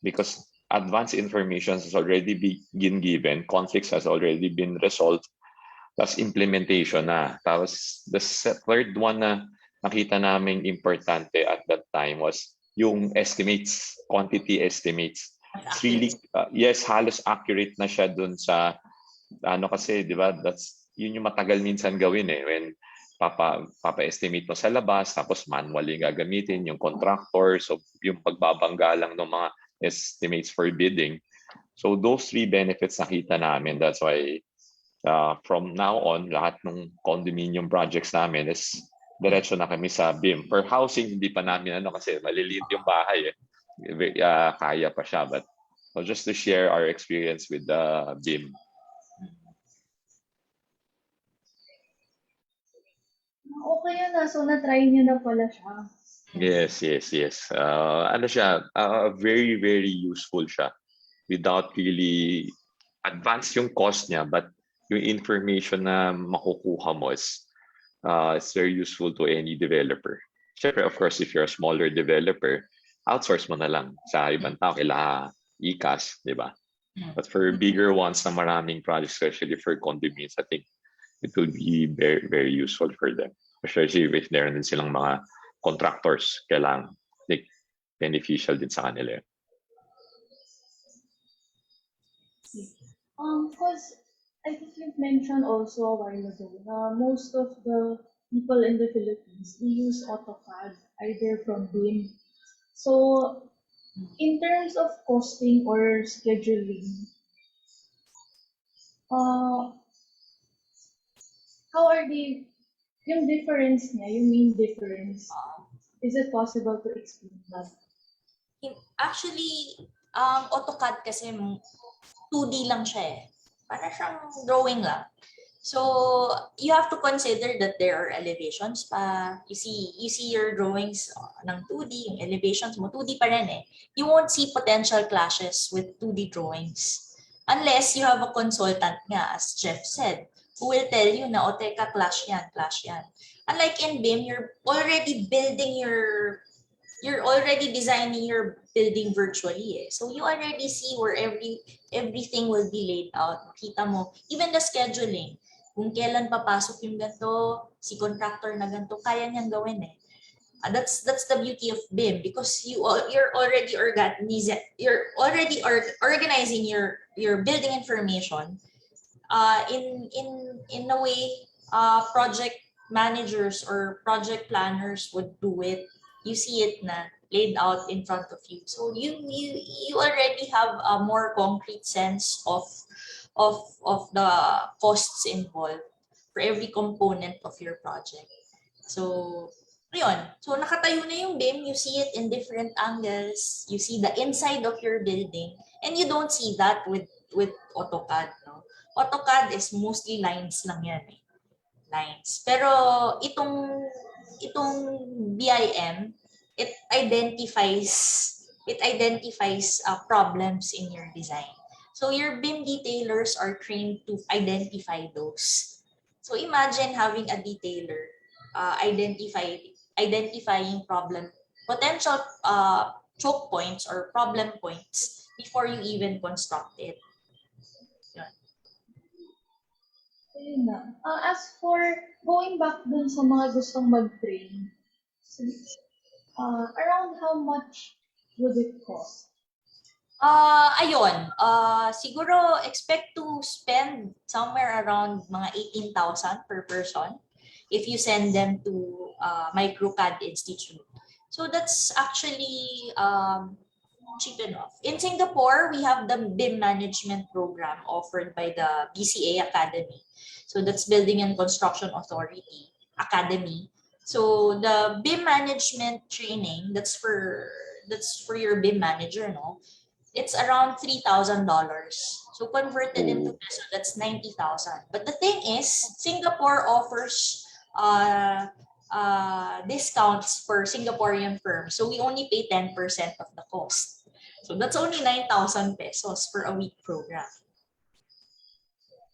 Because advanced information has already been given, conflicts has already been resolved, tapos implementation na. Tapos the third one na nakita namin importante at that time was yung estimates, quantity estimates. It's really, yes, halos accurate na siya dun sa, kasi, di ba, yun yung matagal minsan gawin eh, when papa-estimate mo sa labas, tapos manually gagamitin yung contractor, so yung pagbabangga lang ng mga estimates for bidding. So those three benefits nakita namin. That's why from now on, lahat ng condominium projects namin is diretso na kami sa BIM. For housing, hindi pa namin kasi maliliit yung bahay eh. Kaya pa siya. But just to share our experience with the BIM. Okay yun na. So, na-try niyo na pala siya. Yes. Siya, very, very useful siya. Without really advance yung cost niya, but yung information na makukuha mo is it's very useful to any developer. Siyempre, of course, if you're a smaller developer, outsource mo na lang sa ibang tao, kailangan ECAS, di ba? But for bigger ones na maraming projects, especially for condominiums, I think it will be very, very useful for them. Especially if meron din silang mga contractors, kailangan beneficial din sa kanila. Because I think you've mentioned also a while ago, most of the people in the Philippines, they use AutoCAD, either from BIM. So, in terms of costing or scheduling, how are they, yung difference niya, yung main difference, is it possible to explain that? Actually, AutoCAD kasi 2D lang siya eh. Para siyang drawing lang. So, you have to consider that there are elevations pa. You see your drawings ng 2D, yung elevations mo, 2D pa rin eh. You won't see potential clashes with 2D drawings. Unless you have a consultant nga, as Jeff said, who will tell you na, teka, clash yan. Unlike in BIM, you're already designing your building virtually eh. So you already see where everything will be laid out. Makita mo, even the scheduling. Kung kailan papasok yung ganito, si contractor na ganito, kaya niyang gawin eh. That's the beauty of BIM because you're already organizing your building information in a way project managers or project planners would do it. You see it na laid out in front of you. So you already have a more concrete sense of the costs involved for every component of your project. So yun. So nakatayo na yung BIM, you see it in different angles, you see the inside of your building, and you don't see that with AutoCAD. No? AutoCAD is mostly lines lang yan eh. Lines. Pero itong BIM, it identifies problems in your design. So your BIM detailers are trained to identify those. So imagine having a detailer identifying potential choke points or problem points before you even construct it. Yun. Ayun na. As for going back dun sa mga gustong mag-train, around how much would it cost? Ayun, siguro expect to spend somewhere around mga 18,000 per person if you send them to MicroCAD Institute. So that's actually cheap enough. In Singapore, we have the BIM management program offered by the BCA Academy. So that's Building and Construction Authority Academy. So the BIM management training, that's for your BIM manager, no? It's around $3,000. So converted into peso, that's 90,000. But the thing is, Singapore offers discounts for Singaporean firms. So we only pay 10% of the cost. So that's only 9,000 pesos for a week program.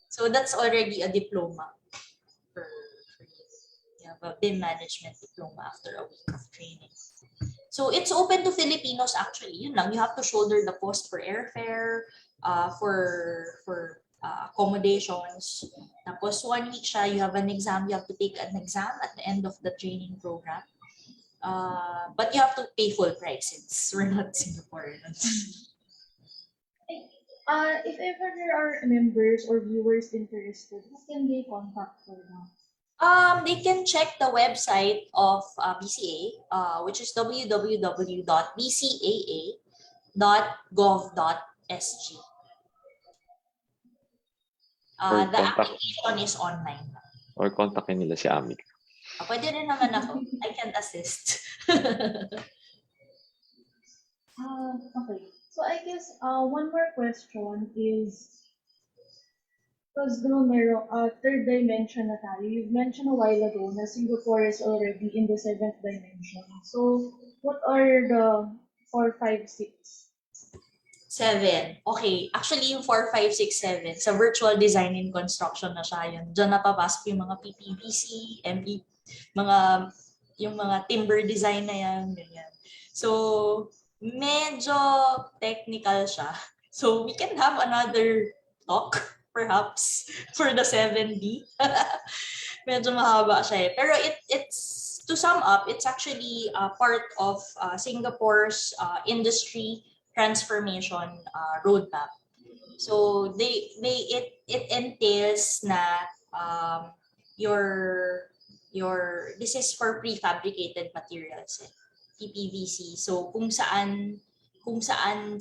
So that's already a diploma for you. You have a BIM management diploma after a week of training. So it's open to Filipinos actually. Yun lang, you have to shoulder the cost for airfare, for accommodations. Tapos 1 week siya, you have an exam, you have to take an exam at the end of the training program. But you have to pay full price since we're not Singaporeans. If ever there are members or viewers interested, who can they contact for that? They can check the website of BCA, which is www.bcaa.gov.sg. The application is online. Or kontakin nila si Amica. Pwede rin naman ako. I can assist. Okay. So I guess one more question is, because third dimension na tayo, you've mentioned a while ago na Singapore is already in the 7th dimension. So what are the 4, 5, 6? 7. Okay. Actually, yung 4, 5, 6, 7, sa virtual design and construction na siya yun. Diyan napapasok yung mga PPVC, ME, yung mga timber design na yan. Ganyan. So, medyo technical siya. So, we can have another talk, perhaps, for the 7D. Medyo mahaba siya eh. Pero it's, to sum up, it's actually part of Singapore's industry transformation roadmap. So it entails na this is for prefabricated materials, PPVC. So kung saan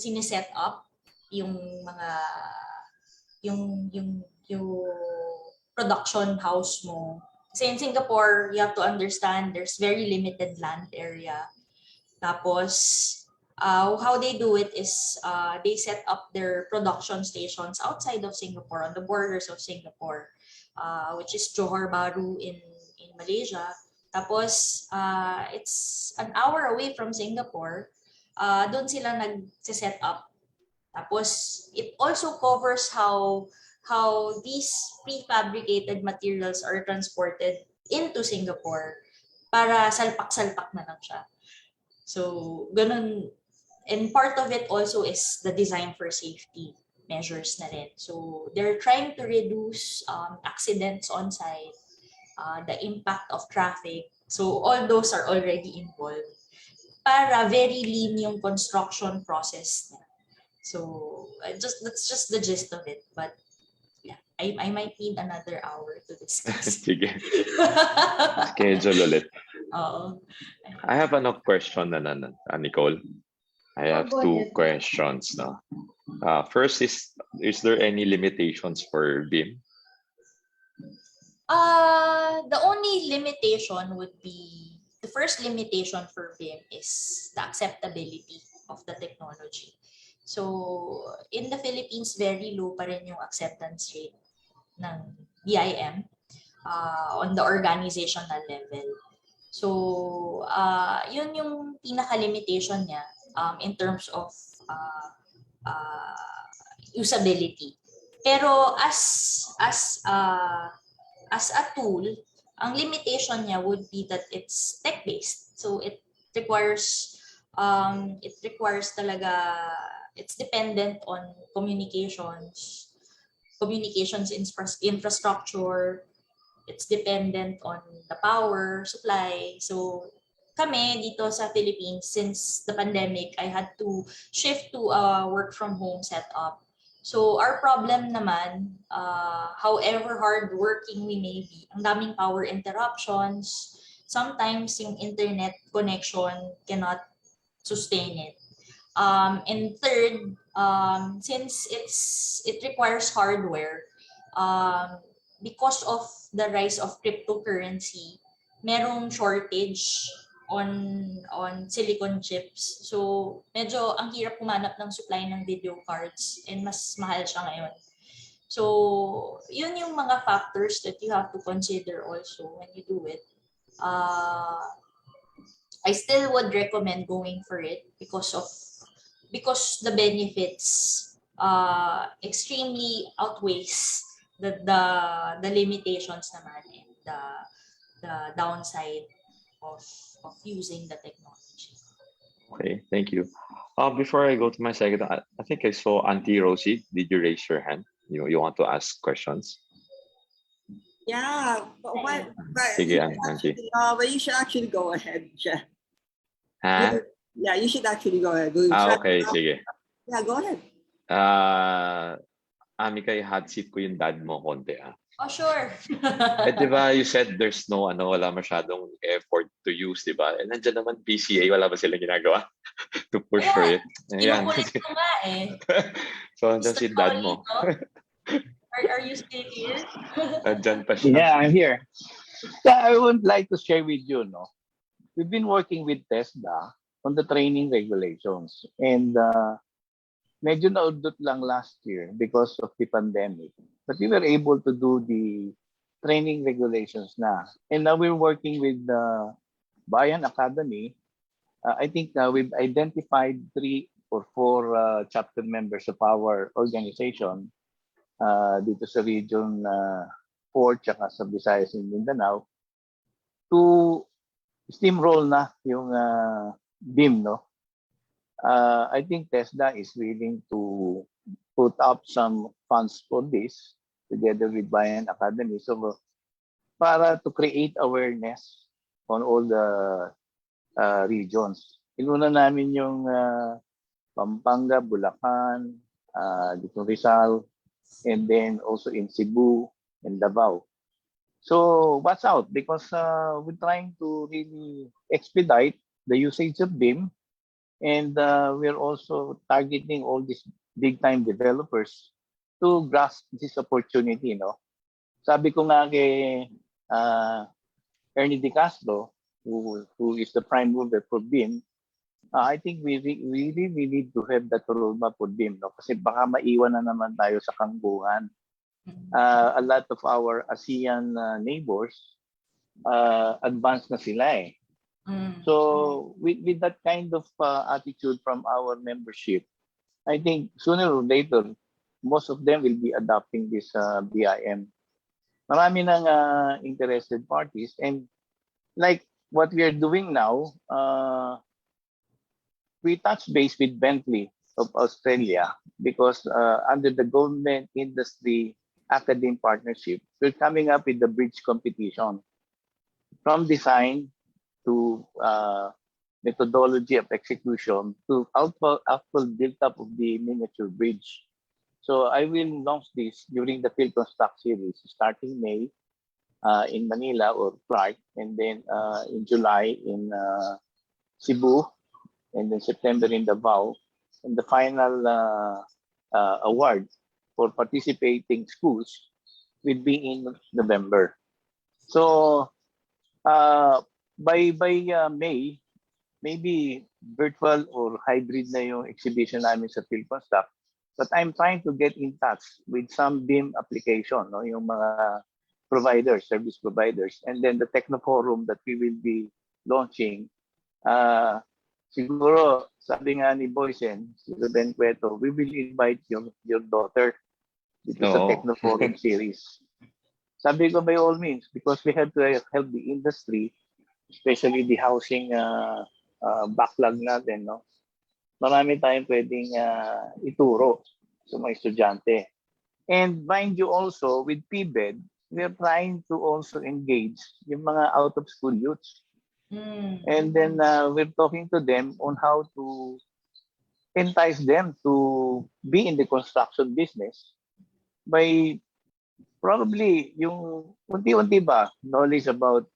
siniset up yung mga yung production house mo. Kasi in Singapore, you have to understand there's very limited land area. Tapos how they do it is they set up their production stations outside of Singapore, on the borders of Singapore, which is Johor Bahru in Malaysia. Tapos it's an hour away from Singapore. Doon sila nag-set up. Tapos it also covers how these prefabricated materials are transported into Singapore para salpak-salpak na lang siya. So ganun. And part of it also is the design for safety measures na rin. So they're trying to reduce accidents on site, the impact of traffic. So all those are already involved para very lean yung construction process niya. So that's just the gist of it. But yeah, I might need another hour to discuss. Sige. Schedule ulit. I have a question na Nicole. I have 2 questions. No? First is there any limitations for BIM? The only limitation would be, the first limitation for BIM is the acceptability of the technology. So in the Philippines, very low pa rin yung acceptance rate ng BIM on the organizational level. So yun yung pinaka-limitation niya. In terms of usability. Pero as a tool, ang limitation niya would be that it's tech-based. So it requires It requires talaga, it's dependent on communications infrastructure. It's dependent on the power supply. So kami dito sa Philippines, since the pandemic, I had to shift to a work from home setup. So our problem naman, however hard working we may be, ang daming power interruptions. Sometimes yung internet connection cannot sustain it. And third, since it requires hardware, because of the rise of cryptocurrency, merong shortage on silicon chips. So medyo ang hirap humanap ng supply ng video cards and mas mahal siya ngayon. So yun yung mga factors that you have to consider also when you do it. I still would recommend going for it because the benefits extremely outweighs the limitations naman and the downside of using the technology. Okay, thank you. Before I go to my second, I think I saw Auntie Rosie. Did you raise your hand? You want to ask questions? Yeah, but Sige, Auntie. but you should actually go ahead, Jeff. Huh? Yeah, you should actually go ahead. Okay, sige. Yeah, go ahead. Amica, hot seat ko yung dad mo konti. Oh, sure. Di ba, you said there's wala masyadong effort to use, di ba? Nandiyan naman PCA, wala ba silang ginagawa to push for it? Ayan. Kinukulit ko nga eh. So, nandiyan si dad mo. Are you still here? Nandiyan pa siya. Yeah, I'm here. So I would like to share with you, we've been working with TESDA on the training regulations. And medyo naudot lang last year because of the pandemic. But we were able to do the training regulations na. And now we're working with the Bayan Academy. I think we've identified 3 or 4 chapter members of our organization dito sa Region 4 tsaka sa Visayas and Mindanao to steamroll na yung BIM, I think TESDA is willing to put up some funds for this together with Bayan Academy. So para to create awareness on all the regions. Inuna namin yung Pampanga, Bulacan, dito Rizal, and then also in Cebu and Davao. So watch out because we're trying to really expedite the usage of BIM. And we're also targeting all these big-time developers to grasp this opportunity. Sabi ko nga kay Ernie De Castro, who is the prime mover for BIM, I think we really need to have that roadmap for BIM. Kasi baka maiwan na naman tayo sa kangguhan. A lot of our ASEAN neighbors, advanced na sila eh. So with that kind of attitude from our membership, I think sooner or later, most of them will be adopting this BIM. Marami ng interested parties, and like what we are doing now, we touch base with Bentley of Australia because under the government industry academic partnership, we're coming up with the bridge competition from design to methodology of execution to actual build-up of the miniature bridge. So I will launch this during the Field Construct series starting May in Manila or Clark, and then in July in Cebu, and then September in Davao, and the final award for participating schools will be in November. So by May, maybe virtual or hybrid na yung exhibition namin sa Field Construct. But I'm trying to get in touch with some BIM application, yung mga providers, service providers, and then the Technoforum that we will be launching. Siguro, sabi nga ni Boysen, si Ruben Cueto, we will invite your daughter dito sa Technoforum series. Sabi ko, by all means, because we have to help the industry, especially the housing backlog natin, no? Marami tayong pwedeng ituro sa mga estudyante. And mind you also, with PBED, we are trying to also engage yung mga out-of-school youths. And then we're talking to them on how to entice them to be in the construction business by probably yung unti-unti ba knowledge about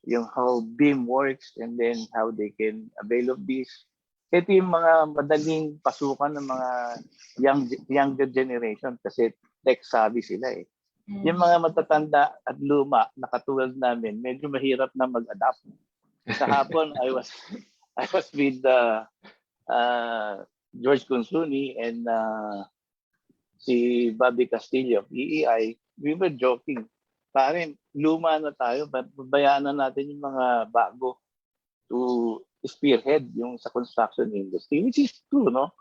yung how BIM works and then how they can avail of this. Ito yung mga madaling pasukan ng mga younger generation kasi tech savvy sila eh. Yung mga matatanda at luma na katulad namin, medyo mahirap na mag-adapt. Sa hapon, I was with George Consuni and si Bobby Castillo of EEI. We were joking. Pare, luma na tayo, bayaan na natin yung mga bago to spearhead yung sa construction industry, which is true, no?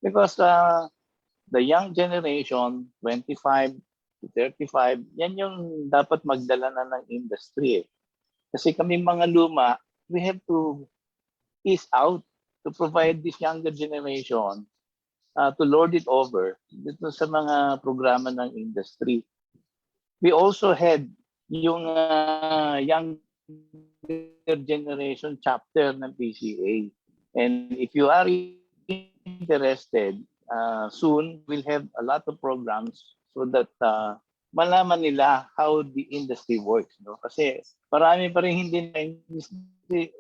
Because the young generation, 25 to 35, yan yung dapat magdala na ng industry. Kasi kami mga luma, we have to ease out to provide this younger generation to lord it over dito sa mga programa ng industry. We also had yung younger generation chapter ng PCA. And if you are interested, soon we'll have a lot of programs so that malaman nila how the industry works, no? Kasi marami pa rin hindi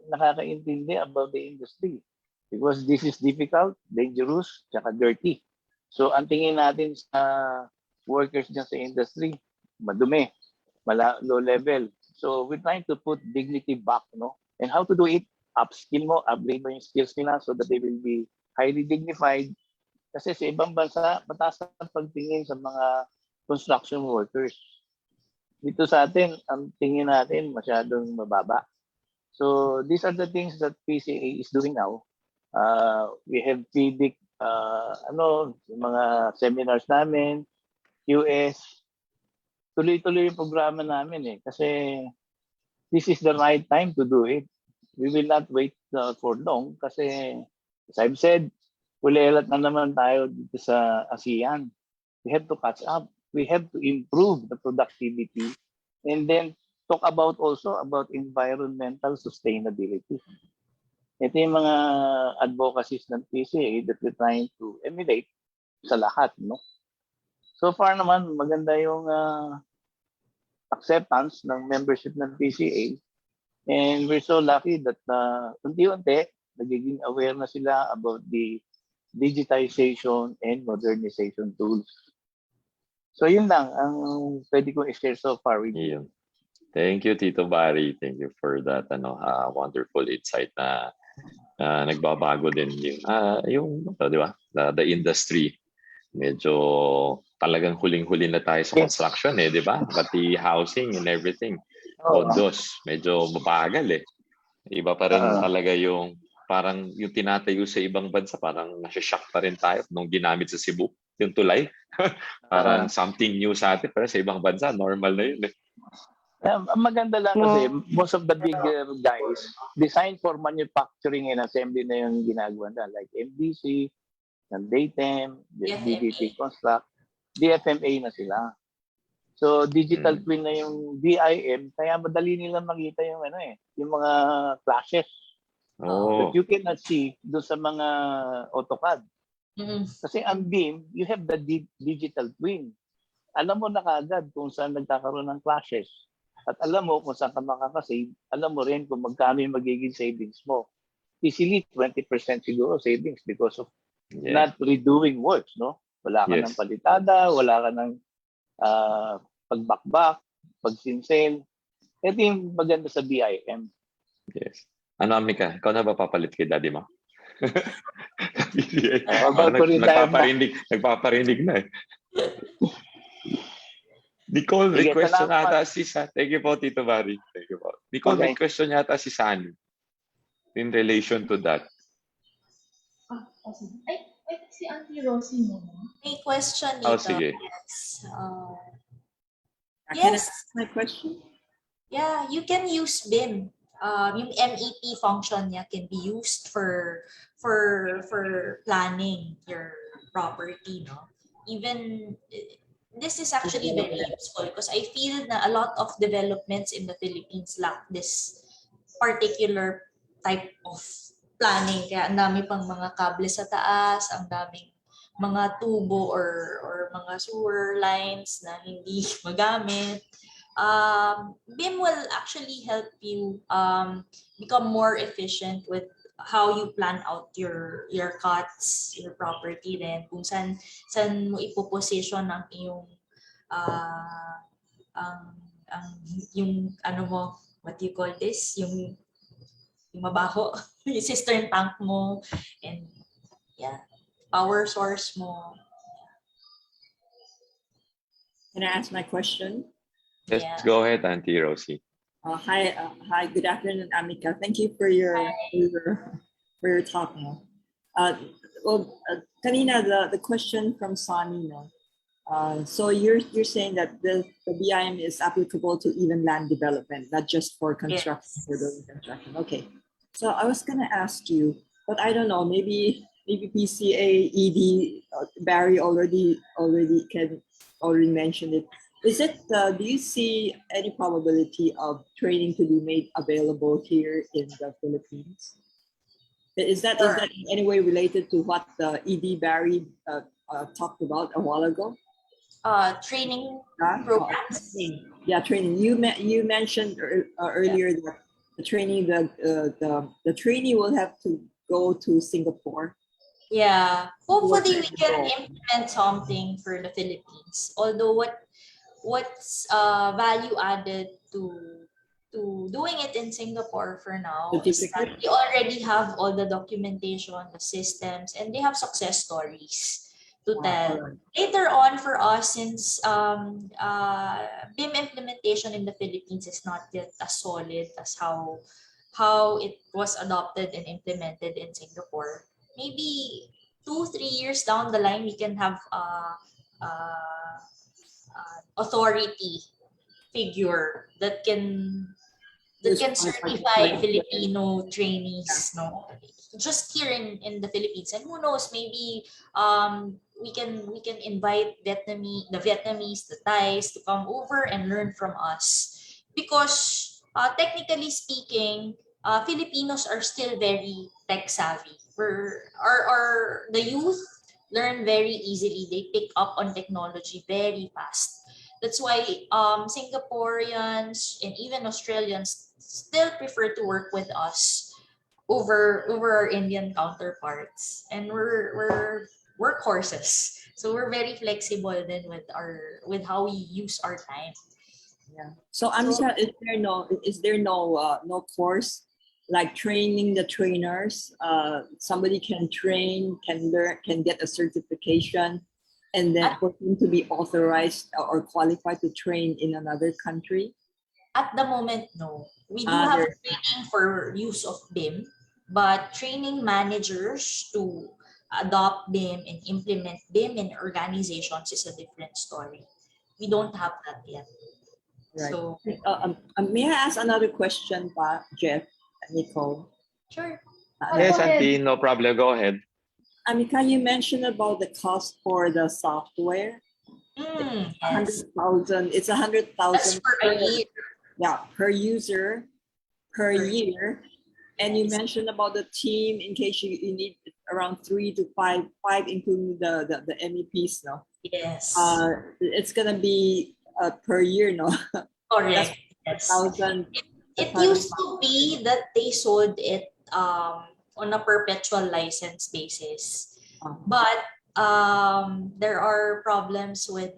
nakakaintindi about the industry because this is difficult, dangerous, tsaka dirty. So ang tingin natin sa workers dyan sa industry, madumi, low level. So we're trying to put dignity back, no? And how to do it? Upskill mo, upgrade mo yung skills nila so that they will be highly dignified. Kasi sa ibang bansa, mataas ang pagtingin sa mga construction workers. Dito sa atin, ang tingin natin masyadong mababa. So these are the things that PCA is doing now. We have PDIC, mga seminars namin, QS. Tuloy-tuloy yung programa namin eh. Kasi this is the right time to do it. We will not wait for long kasi as I've said, ulilat na naman tayo dito sa ASEAN. We have to catch up. We have to improve the productivity and then talk about also about environmental sustainability. Ito yung mga advocacies ng PCA that we're trying to emulate sa lahat, no? So far naman, maganda yung acceptance ng membership ng PCA and we're so lucky that unti-unti nagiging aware na sila about the digitization and modernization tools. So yun lang ang pwede kong i-share so far with you. Thank you, Tito Barry. Thank you for that wonderful insight na nagbabago din yung di ba? The industry. Medyo talagang huling-huli na tayo sa construction eh, di ba? Pati housing and everything. Condos, medyo mabagal eh. Iba pa rin talaga yung parang yung tinatayo sa ibang bansa, parang nasa-shock pa rin tayo nung ginamit sa Cebu, yung tulay. Parang something new sa atin, pero sa ibang bansa, normal na yun eh. Maganda lang kasi most of the bigger guys, design for manufacturing and assembly na yung ginagawa na, like MDC, ng DATEM, DDT Construct, DFMA na sila. So digital twin na yung BIM, kaya madali nilang makita yung yung mga clashes. But you cannot see doon sa mga AutoCAD. Kasi ang BIM, you have the digital twin. Alam mo na kagad kung saan nagkakaroon ng clashes. At alam mo kung saan ka makakasave. Alam mo rin kung magkano yung magiging savings mo. Easily 20% siguro savings because of not redoing works, no? Wala ka ng palitada, wala ka ng pagbakbak, pagsinsel. Ito yung maganda sa BIM. Yes. Ano, Amica? Ikaw na ba papalit kay daddy mo? Nagpaparinig na eh. Nicole, may question ata si San. Thank you po, Tito Barry. Thank you po. Nicole, may question yata si San in relation to that. Awesome. Ay, si Auntie Rosie muna. May question dito. Sige. Yes. My question? Yeah, you can use BIM yung MEP function niya can be used for planning your property, no? Even this is actually very useful because I feel na a lot of developments in the Philippines lack this particular type of planning. Kaya ang dami pang mga kable sa taas, ang daming mga tubo or mga sewer lines na hindi magamit. BIM will actually help you become more efficient with how you plan out your cuts, your property din, kung saan mo ipoposition ang iyong yung ano mo, what do you call this, yung mabaho, yung cistern tank mo, and yeah, power source mo. Can I ask my question? Yes, go ahead, Auntie Rosie. Hi, good afternoon, Amica. Thank you for your talk. No? Kanina, the question from Sonny. No? So you're saying that the BIM is applicable to even land development, not just for construction, for building construction. Okay. So I was gonna ask you, but I don't know. Maybe PCA, ED, Barry already mentioned it. Is it? Do you see any probability of training to be made available here in the Philippines? Is that in any way related to what the ED Barry talked about a while ago? Training programs. Yeah, training. You mentioned earlier that the training the trainee will have to go to Singapore. Yeah, hopefully we can implement something for the Philippines. Although what's value added to doing it in Singapore for now is that they already have all the documentation, the systems, and they have success stories to tell. Later on for us, since BIM implementation in the Philippines is not yet as solid as how it was adopted and implemented in Singapore, maybe 2-3 years down the line, we can have authority figure that can certify Filipino trainees, no, just here in the Philippines. And who knows, maybe we can invite the Vietnamese, the Thais to come over and learn from us, because technically speaking, Filipinos are still very tech savvy. The youth learn very easily. They pick up on technology very fast. That's why Singaporeans and even Australians still prefer to work with us over our Indian counterparts. And we're workhorses. So we're very flexible then with how we use our time. Yeah. So Amica, is there no course like training the trainers? Somebody can train, can learn, can get a certification, and then for him to be authorized or qualified to train in another country? At the moment, no. We do have training for use of BIM, but training managers to adopt BIM and implement BIM in organizations is a different story. We don't have that yet. Right. So, may I ask another question, Jeff and Nicole? Sure. Yes, Auntie, no problem. Go ahead. Amica, you mentioned about the cost for the software. Yes. 100,000. It's 100,000 per year. Yeah, per user per year. And you mentioned about the team in case you need around 3 to 5, including the MEPs, no? Yes. It's gonna be per year, no? Correct. Yes. It used to be that they sold it on a perpetual license basis, but there are problems with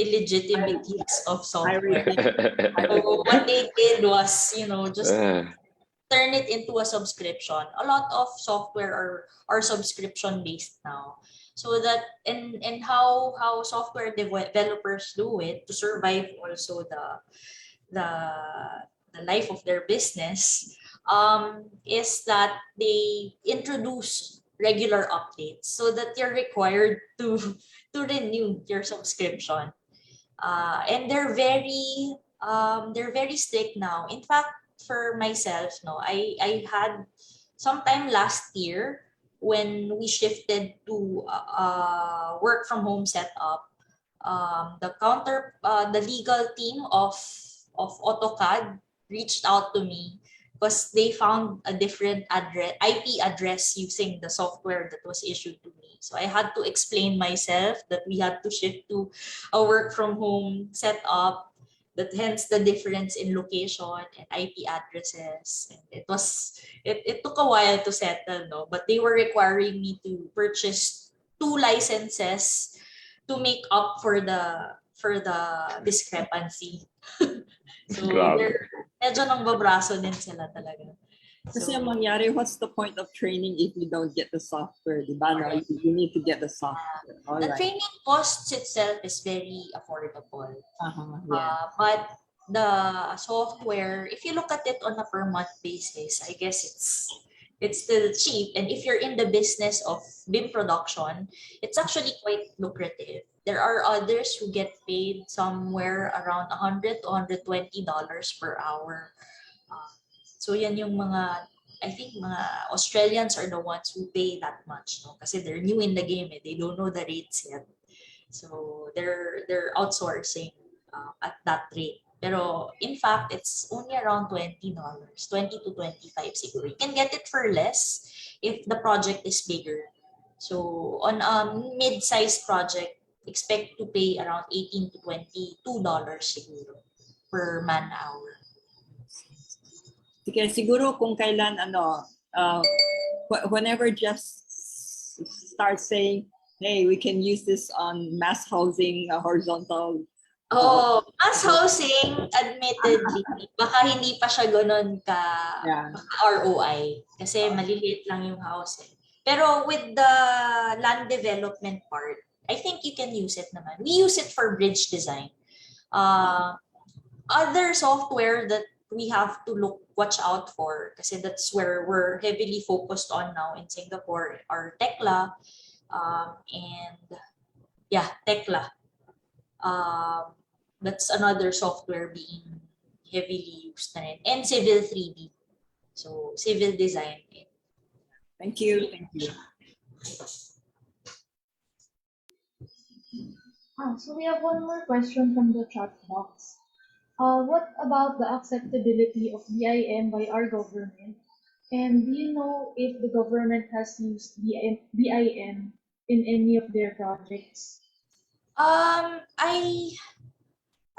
illegitimate use of software. So what they did was, just turn it into a subscription. A lot of software are subscription based now. So that and how software developers do it to survive also the life of their business is that they introduce regular updates so that you're required to renew your subscription. And they're very they're very strict now. In fact, for myself, no, I had sometime last year when we shifted to work from home setup. The legal team of AutoCAD reached out to me because they found a different IP address using the software that was issued to me. So I had to explain myself that we had to shift to a work from home setup, that hence the difference in location and IP addresses. And it took a while to settle, no, but they were requiring me to purchase 2 licenses to make up for the discrepancy. So medyo nang babraso din sila talaga. Kasi ang mangyari, what's the point of training if you don't get the software, di ba? No, you need to get the software. The training costs itself is very affordable. Yeah. But the software, if you look at it on a per month basis, I guess it's still cheap. And if you're in the business of BIM production, it's actually quite lucrative. There are others who get paid somewhere around $100 to $120 per hour. So yan yung mga, I think mga Australians are the ones who pay that much, no? Kasi they're new in the game, they don't know the rates yet. So they're outsourcing at that rate. Pero in fact, it's only around $20, 20 to 25 siguro. You can get it for less if the project is bigger. So on a mid-sized project, expect to pay around $18 to $22 siguro per man hour. Sige, siguro kung kailan whenever Jeff starts saying, hey, we can use this on mass housing, horizontal. Mass housing, admittedly, baka hindi pa siya ganun ka ROI kasi maliliit lang yung house. Pero with the land development part, I think you can use it naman. We use it for bridge design. Other software that we have to watch out for, kasi that's where we're heavily focused on now in Singapore, are Tekla, Tekla. That's another software being heavily used na rin. And Civil 3D. So, civil design. Thank you. So we have one more question from the chat box. What about the acceptability of BIM by our government? And do you know if the government has used BIM in any of their projects? I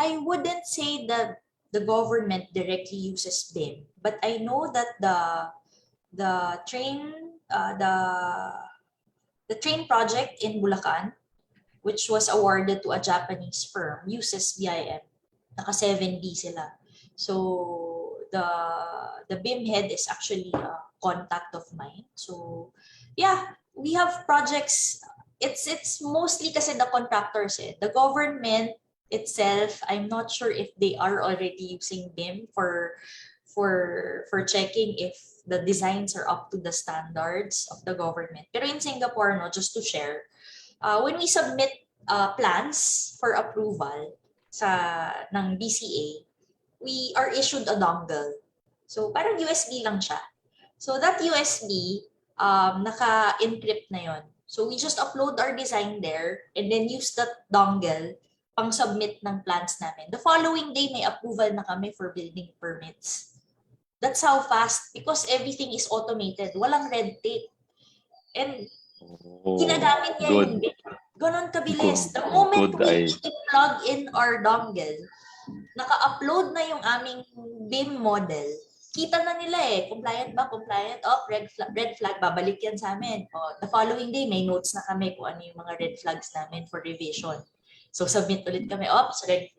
wouldn't say that the government directly uses BIM, but I know that the train project in Bulacan, which was awarded to a Japanese firm, uses BIM. Naka 7D sila. So the BIM head is actually a contact of mine. So yeah, we have projects. It's mostly kasi the contractors. The government itself, I'm not sure if they are already using BIM for checking if the designs are up to the standards of the government. Pero in Singapore, no, just to share, when we submit plans for approval ng BCA, we are issued a dongle. So parang USB lang siya. So that USB, naka-encrypt na yon. So we just upload our design there and then use that dongle pang submit ng plans namin. The following day, may approval na kami for building permits. That's how fast, because everything is automated. Walang red tape. And ginagamit niya yung BIM. Ganon kabilis. The moment we plug in our dongle, naka-upload na yung aming BIM model, kita na nila compliant ba? Compliant? Red flag, babalik yan sa amin. The following day, may notes na kami kung ano yung mga red flags namin for revision. So submit ulit kami,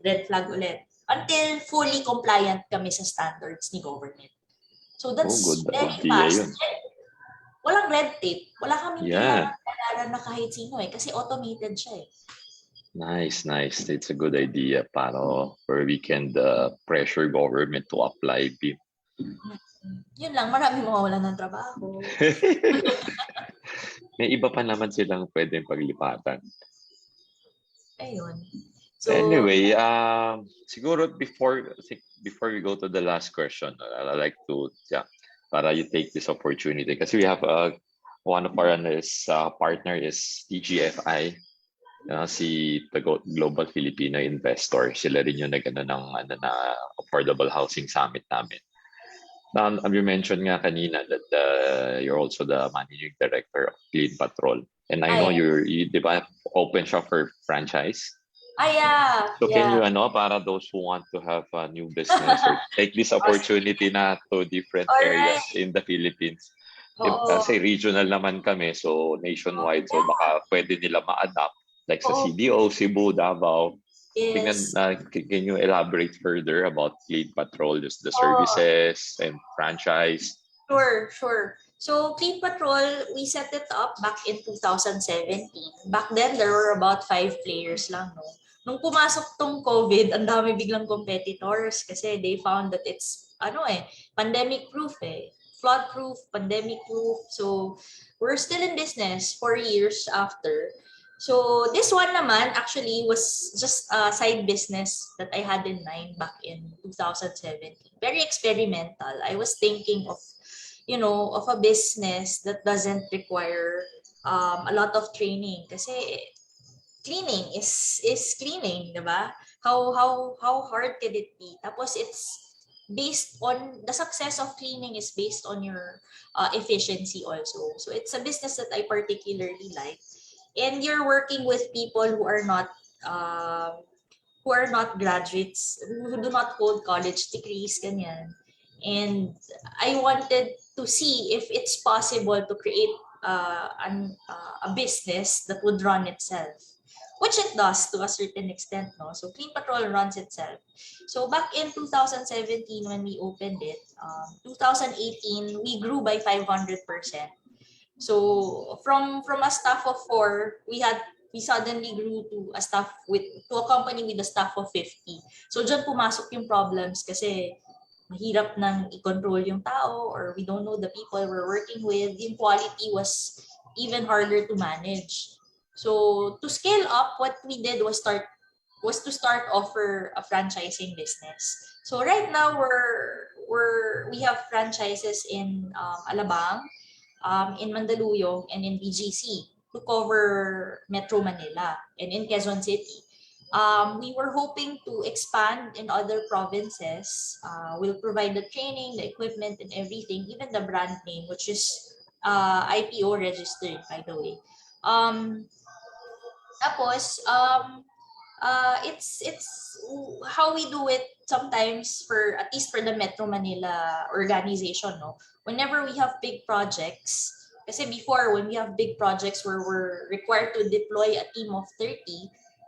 red flag ulit. Until fully compliant kami sa standards ni government. So that's very fast. Walang red tape. Wala kaming kailangan na kahit sino kasi automated siya Nice. It's a good idea para for we can pressure government to apply BIM. Yun lang, marami mawawalan ng trabaho. May iba pa naman silang pwedeng paglipatan. Ayun. So anyway, siguro before we go to the last question, I'd like to para you take this opportunity because we have one of our partner is TGFI, si the Global Filipino Investor. Sila rin yung ng affordable housing summit namin. Now, you mentioned nga kanina that you're also the managing director of Clean Patrol, and I know you di ba open shop for franchise. Yeah. So can you para those who want to have a new business or take this opportunity na to different areas in the Philippines? Kasi regional naman kami, so nationwide, so baka pwede nila ma-adapt like sa CDO, Cebu, Davao. Yes. Can you elaborate further about Clean Patrol, just the services and franchise? Sure. So Clean Patrol, we set it up back in 2017. Back then, there were about 5 players lang, no? Nung pumasok tong COVID, ang dami biglang competitors kasi they found that it's pandemic-proof flood-proof, pandemic-proof. So we're still in business 4 years after. So this one naman actually was just a side business that I had in mind back in 2017. Very experimental. I was thinking of, of a business that doesn't require a lot of training kasi cleaning is cleaning, diba? How hard can it be? Tapos it's based on the success of cleaning is based on your efficiency also. So it's a business that I particularly like. And you're working with people who are not graduates, who do not hold college degrees, ganyan. And I wanted to see if it's possible to create a business that would run itself, which it does to a certain extent, no? So Clean Patrol runs itself. So back in 2017 when we opened it, 2018 we grew by 500%. So from a staff of 4, we suddenly grew to a company with a staff of 50. So dyan pumasok yung problems kasi mahirap nang i-control yung tao or we don't know the people we're working with. Yung quality was even harder to manage. So to scale up, what we did was to start offer a franchising business. So right now we have franchises in Alabang, in Mandaluyong, and in BGC to cover Metro Manila and in Quezon City. We were hoping to expand in other provinces. We'll provide the training, the equipment, and everything, even the brand name, which is IPO registered, by the way. Tapos, it's how we do it sometimes at least for the Metro Manila organization, no? Whenever we have big projects, kasi before when we have big projects where we're required to deploy a team of 30,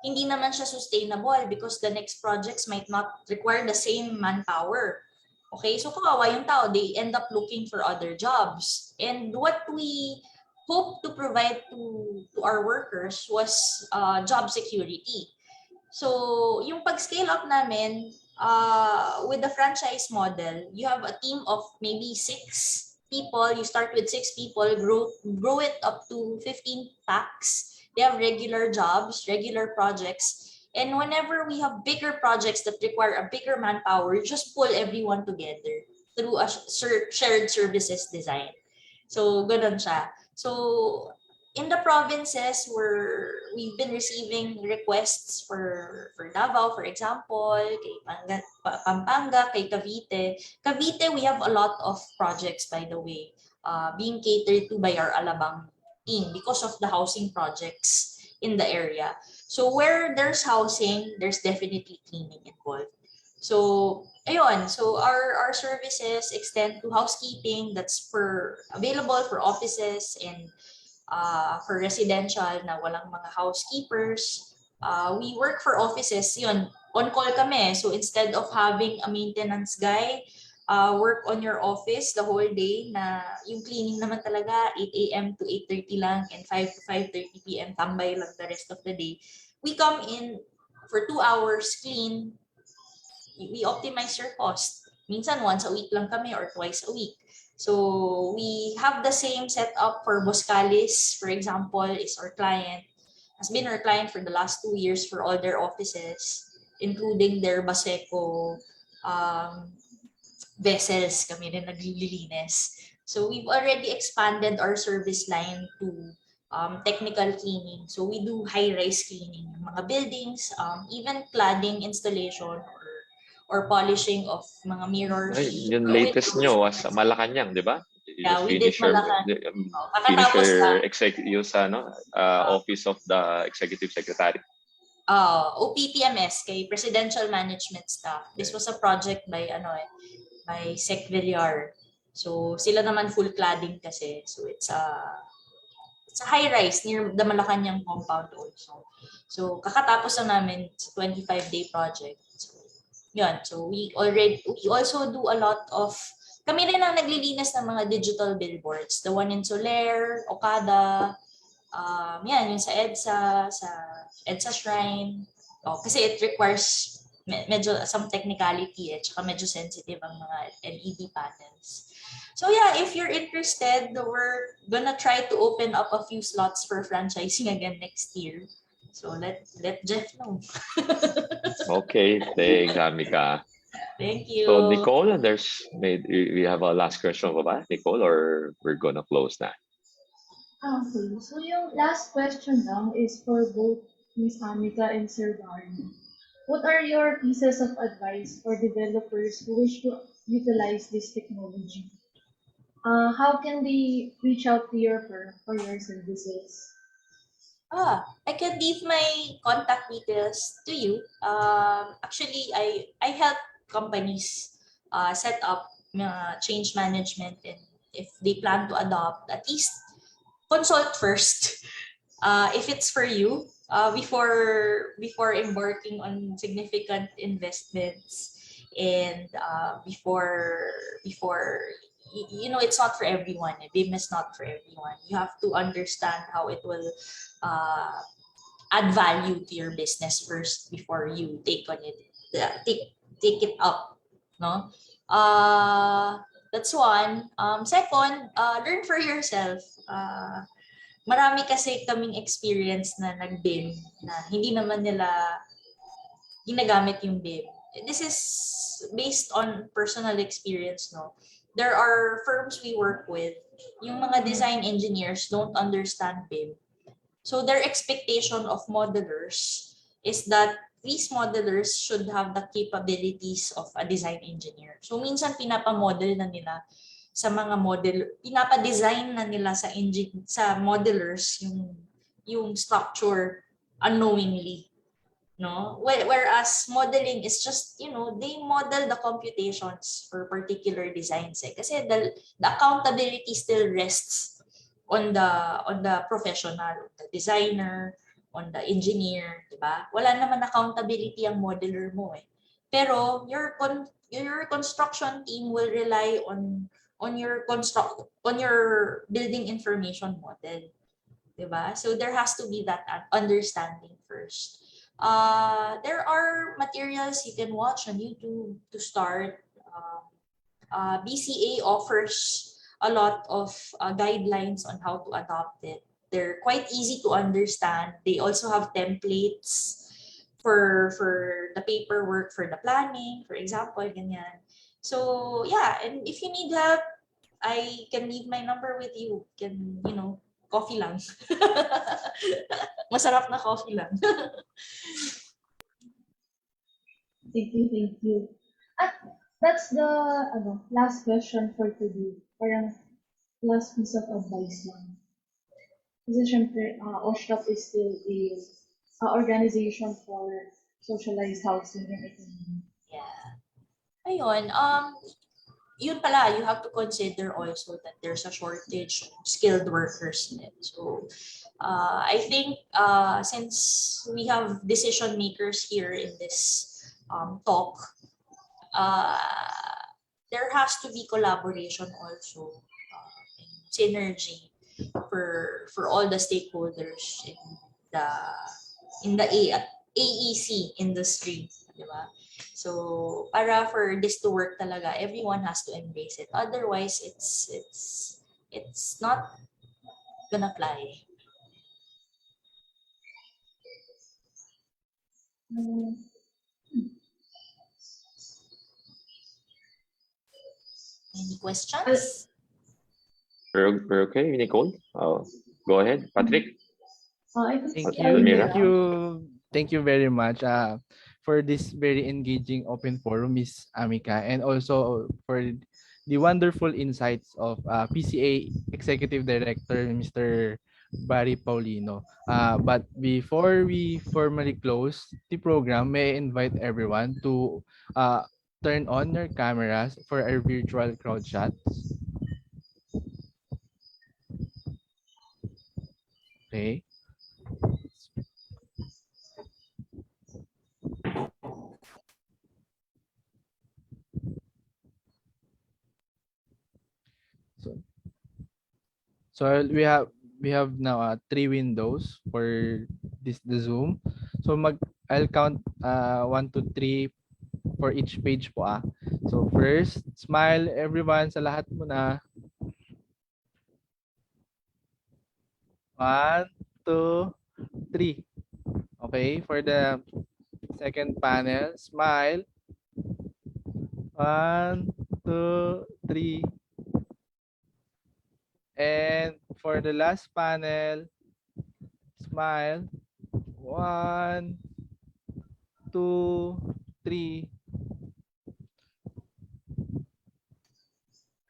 hindi naman siya sustainable because the next projects might not require the same manpower. Okay, so kawawa yung tao, they end up looking for other jobs. And what we hope to provide to our workers was job security. So, yung pag-scale up namin, with the franchise model, you have a team of maybe 6 people. You start with 6 people, grow it up to 15 packs. They have regular jobs, regular projects. And whenever we have bigger projects that require a bigger manpower, you just pull everyone together through a shared services design. So, ganun siya. So, in the provinces where we've been receiving requests for Davao, for example, kay Pampanga, kay Cavite. Cavite, we have a lot of projects, by the way, being catered to by our Alabang team because of the housing projects in the area. So where there's housing, there's definitely cleaning involved. So, ayun. So our services extend to housekeeping that's available for offices and for residential na walang mga housekeepers. We work for offices, yun, on call kami. So instead of having a maintenance guy work on your office the whole day na yung cleaning naman talaga 8 a.m. to 8:30 lang and 5 to 5:30 p.m. tambay lang the rest of the day. We come in for 2 hours, clean. We optimize your cost. Minsan once a week lang kami or twice a week. So we have the same setup for Boscalis, for example, is our client. has been our client for the last 2 years for all their offices, including their Baseco vessels. Kami rin naglilinis. So we've already expanded our service line to technical cleaning. So we do high-rise cleaning, mga buildings, even cladding installation or polishing of mga mirrors. Ay, yung latest nyo was Malacanang, di ba? Yeah, we did Malacanang. Finish your office of the executive secretary. OPPMS, kay Presidential Management Staff. This was a project by Sec Villar. So sila naman full cladding kasi. So it's a high-rise near the Malacanang compound also. So kakatapos na namin 25-day project. So yun. So we also do a lot of, kami rin ang naglilinis ng mga digital billboards. The one in Soler, Okada, yan, yung sa EDSA Shrine. Kasi it requires medyo some technicality tsaka medyo sensitive ang mga LED panels. So yeah, if you're interested, we're gonna try to open up a few slots for franchising again next year. So let Jeff know. Okay, thanks, Amica. Thank you. So Nicole, we have a last question ba, Nicole, or we're gonna close na? Okay, so yung last question lang is for both Ms. Amica and Sir Barney. What are your pieces of advice for developers who wish to utilize this technology? How can they reach out to your firm for your services? I can leave my contact details to you. Actually, I help companies set up change management, and if they plan to adopt, at least consult first if it's for you before embarking on significant investments, and before it's not for everyone. BIM is not for everyone. You have to understand how it will add value to your business first before you take it up. No, that's one. Second, learn for yourself. Marami kasi kaming experience na nag-BIM na hindi naman nila ginagamit yung BIM. This is based on personal experience, no? There are firms we work with, yung mga design engineers don't understand BIM. So their expectation of modelers is that these modelers should have the capabilities of a design engineer. So minsan pinapamodel na nila sa mga pinapadesign na nila sa modelers yung structure unknowingly. No, whereas modeling is just, they model the computations for particular designs. Kasi the accountability still rests on the professional, the designer, on the engineer, diba? Wala naman accountability ang modeler mo Pero your construction team will rely on your building information model, diba? So there has to be that understanding first. There are materials you can watch on YouTube to start. BCA offers a lot of guidelines on how to adopt it. They're quite easy to understand. They also have templates for the paperwork, for the planning, for example, ganyan. So yeah, and if you need help, I can leave my number with you. Coffee lang. Masarap na coffee lang. Thank you. That's the last question for today. Parang last piece of advice lang. Kasi syempre, OSHDP is still a organization for socialized housing and economy. Yeah. Ayun, yun pala, you have to consider also that there's a shortage of skilled workers. So I think since we have decision makers here in this talk, there has to be collaboration also, and synergy for all the stakeholders in the AEC industry, diba? So para for this to work talaga, everyone has to embrace it. Otherwise, it's not gonna fly. Any questions? We're okay, Nicole? Go ahead, Patrick. Thank Almira. thank you very much for this very engaging open forum, Miss Amica, and also for the wonderful insights of PCA Executive Director, Mr. Barry Paulino. But before we formally close the program, may I invite everyone to turn on their cameras for our virtual crowd shots. Okay. So we have now 3 windows for the Zoom. So I'll count 1 to 3 for each page po . So first, smile everyone sa lahat muna. 1, 2, 3. Okay, for the second panel, smile. 1, 2, 3. And for the last panel, smile. 1, 2, 3.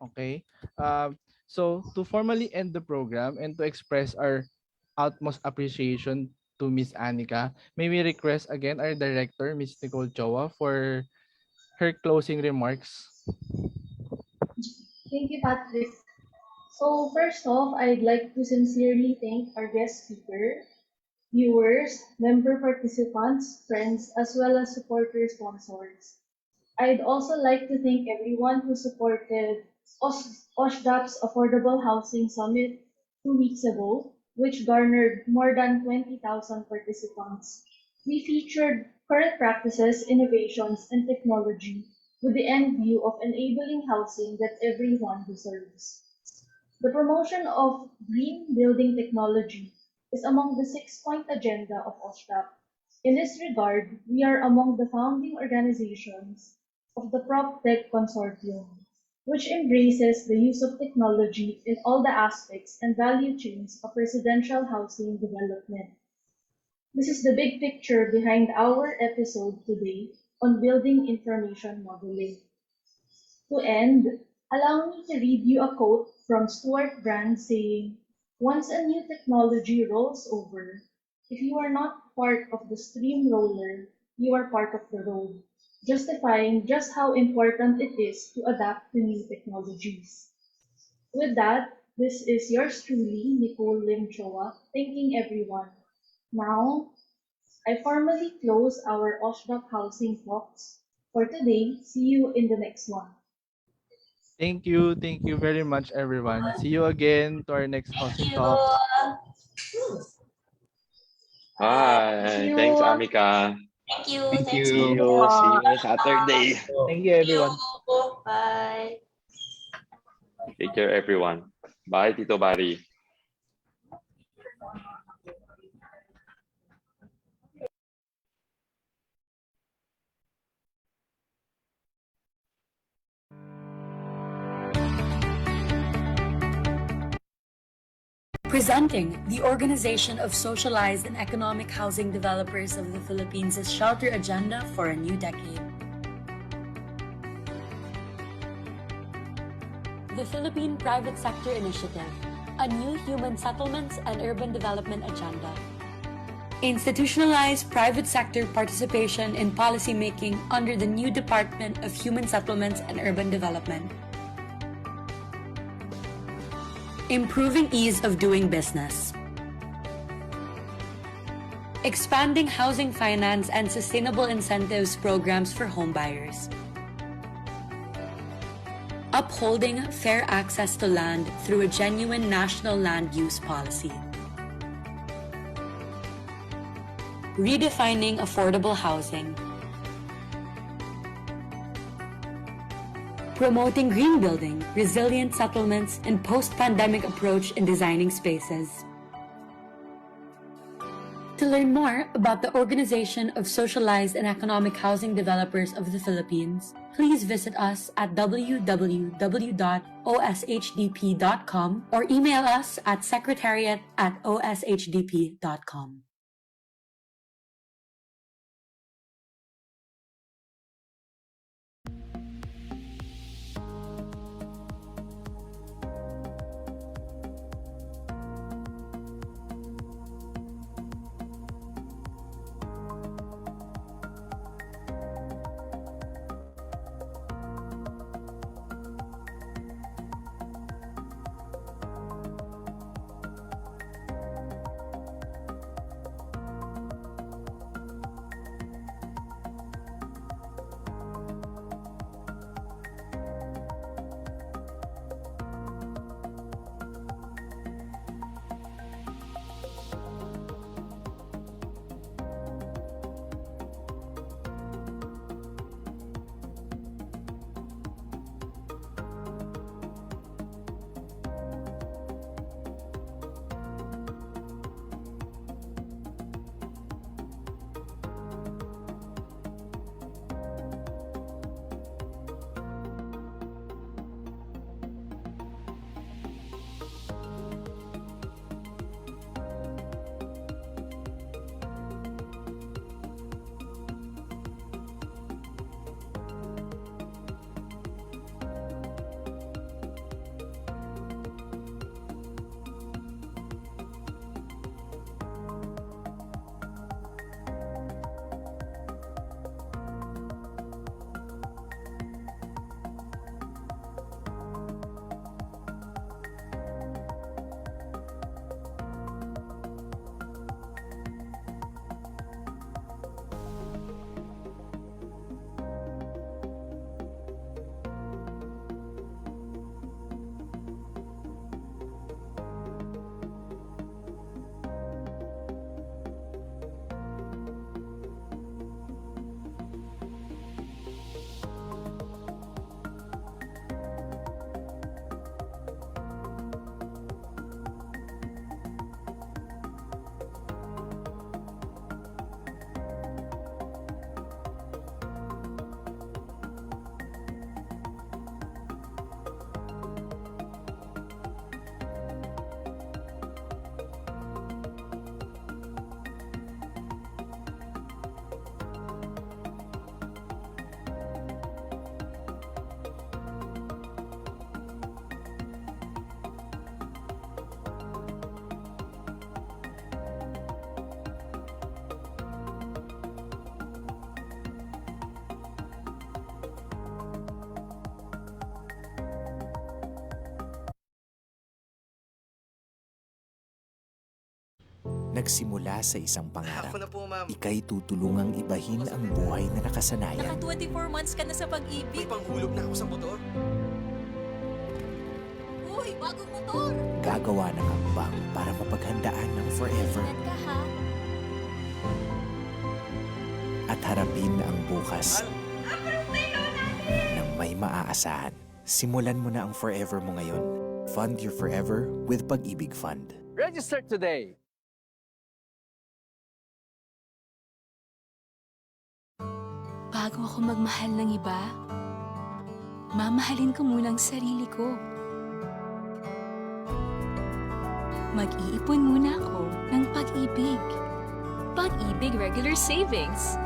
Okay. So to formally end the program and to express our utmost appreciation to Miss Anika, may we request again our director, Miss Nicole Choa, for her closing remarks. Thank you, Patrick. So first off, I'd like to sincerely thank our guest speaker, viewers, member participants, friends, as well as supporter sponsors. I'd also like to thank everyone who supported OSHDP's Affordable Housing Summit 2 weeks ago, which garnered more than 20,000 participants. We featured current practices, innovations, and technology with the end view of enabling housing that everyone deserves. The promotion of green building technology is among the 6-point agenda of OSHDP. In this regard, we are among the founding organizations of the PropTech Consortium, which embraces the use of technology in all the aspects and value chains of residential housing development. This is the big picture behind our episode today on building information modeling. To end, allow me to read you a quote from Stuart Brand saying, "Once a new technology rolls over, if you are not part of the steamroller, you are part of the road," justifying just how important it is to adapt to new technologies. With that, this is yours truly, Nicole Lim Choa, thanking everyone. Now, I formally close our OSHDP Housing Talks for today. See you in the next one. Thank you very much, everyone. See you again to our next Housing you. Talks. Hi, thanks, Amica. Thank you. Thank Thanks, you. Nicole. See you on Saturday. Thank you, everyone. Bye. Take care, everyone. Bye, Tito Barry. Presenting the Organization of Socialized and Economic Housing Developers of the Philippines' Shelter Agenda for a New Decade. The Philippine Private Sector Initiative, a new human settlements and urban development agenda. Institutionalize private sector participation in policymaking under the new Department of Human Settlements and Urban Development. Improving ease of doing business. Expanding housing finance and sustainable incentives programs for homebuyers. Upholding fair access to land through a genuine national land use policy. Redefining affordable housing. Promoting green building, resilient settlements, and post-pandemic approach in designing spaces. To learn more about the Organization of Socialized and Economic Housing Developers of the Philippines, please visit us at www.oshdp.com or email us at secretariat@oshdp.com. Nagsimula sa isang pangarap. Ika'y tutulungang ibahin ang buhay na nakasanayan. Naka 24 months ka na sa pag-ibig. May panghulog na ako sa motor. Uy, bagong motor! Gagawa ng hakbang para mapaghandaan ng forever. Ingat ka ha. At harapin ang bukas ng may maaasahan. Simulan mo na ang forever mo ngayon. Fund your forever with Pag-ibig Fund. Register today! Bago ako magmahal ng iba, mamahalin ko muna ang sarili ko. Mag-iipon muna ako ng pag-ibig. Pag-ibig Regular Savings.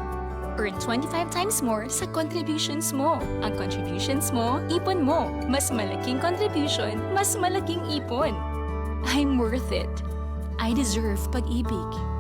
Earn 25 times more sa contributions mo. Ang contributions mo, ipon mo. Mas malaking contribution, mas malaking ipon. I'm worth it. I deserve pag-ibig.